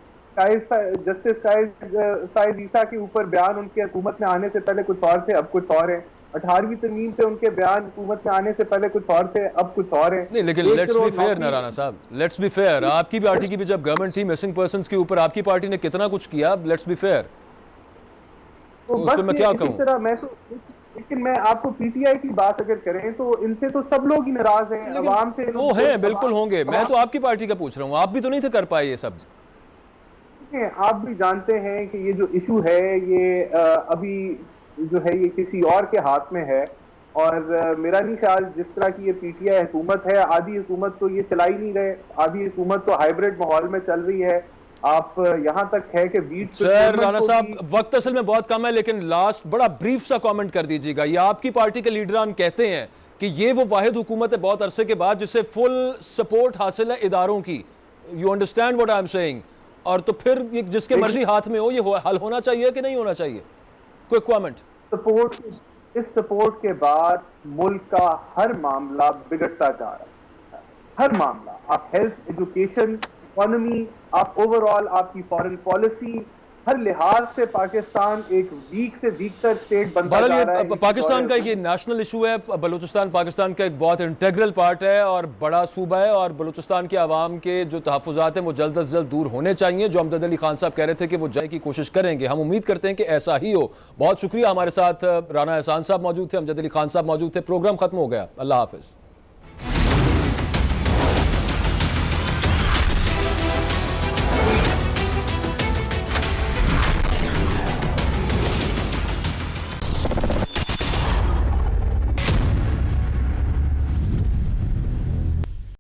जस्टिस कायद ईसा के ऊपर बयान उनके हुकूमत में आने से पहले कुछ और थे, अब कुछ और हैं। 18वीं तरमीम पे उनके बयान हुकूमत में आने से पहले कुछ और थे, अब कुछ और हैं। नहीं, लेकिन लेट्स बी फेयर ना राना साहब, लेट्स बी फेयर। आपकी पार्टी की भी जब गवर्नमेंट थी, मिसिंग पर्सन के ऊपर आपकी पार्टी ने कितना कुछ किया, लेट्स बी फेयर। तो बस मैं क्या कहूं, लेकिन मैं आपको पीटीआई की बात अगर करें तो इनसे तो सब लोग ही नाराज हैं, अवाम से वो हैं, बिल्कुल होंगे। मैं तो आपकी पार्टी का पूछ रहा हूँ, आप भी तो नहीं थे कर पाए ये सब। आप भी जानते हैं कि ये जो इशू है ये अभी जो है ये किसी और के हाथ में है, और मेरा नहीं ख्याल जिस तरह की ये पीटीआई हुकूमत है, आधी हुकूमत तो ये चला ही नहीं रहे, आधी हुकूमत तो हाइब्रिड माहौल में चल रही है। आप यहाँ तक है कि बीच सर राना साहब वक्त असल में बहुत कम है, लेकिन लास्ट बड़ा ब्रीफ सा कमेंट कर दीजिएगा। ये आपकी पार्टी के लीडरान कहते हैं कि ये वो वाहिद हुकूमत है बहुत अरसे के बाद जिससे फुल सपोर्ट हासिल है इदारों की। You understand what I am saying? और तो फिर ये जिसके मर्जी हाथ में हो, ये हल होना चाहिए कि नहीं होना चाहिए? Quick comment. इस सपोर्ट के बाद मुल्क का हर मामला बिगड़ता जा रहा है, हर मामला। आप हेल्थ, एजुकेशन, इकोनॉमी, आप ओवरऑल आपकी फॉरेन पॉलिसी, हर लिहाज से पाकिस्तान एक वीक से वीकर स्टेट बनता जा रहा है। पाकिस्तान का ये नेशनल इशू है। बलूचिस्तान पाकिस्तान का एक बहुत इंटेग्रल पार्ट है और बड़ा सूबा है, और बलूचिस्तान के आवाम के जो तहफ़्फ़ुज़ात हैं वो जल्द अज जल्द दूर होने चाहिए। जो अमजद अली खान साहब कह रहे थे कि वो जाने की कोशिश करेंगे, हम उम्मीद करते हैं कि ऐसा ही हो। बहुत शुक्रिया। हमारे साथ राना एहसान साहब मौजूद थे, अमजद अली खान साहब मौजूद थे। प्रोग्राम खत्म हो गया। अल्लाह हाफिज़।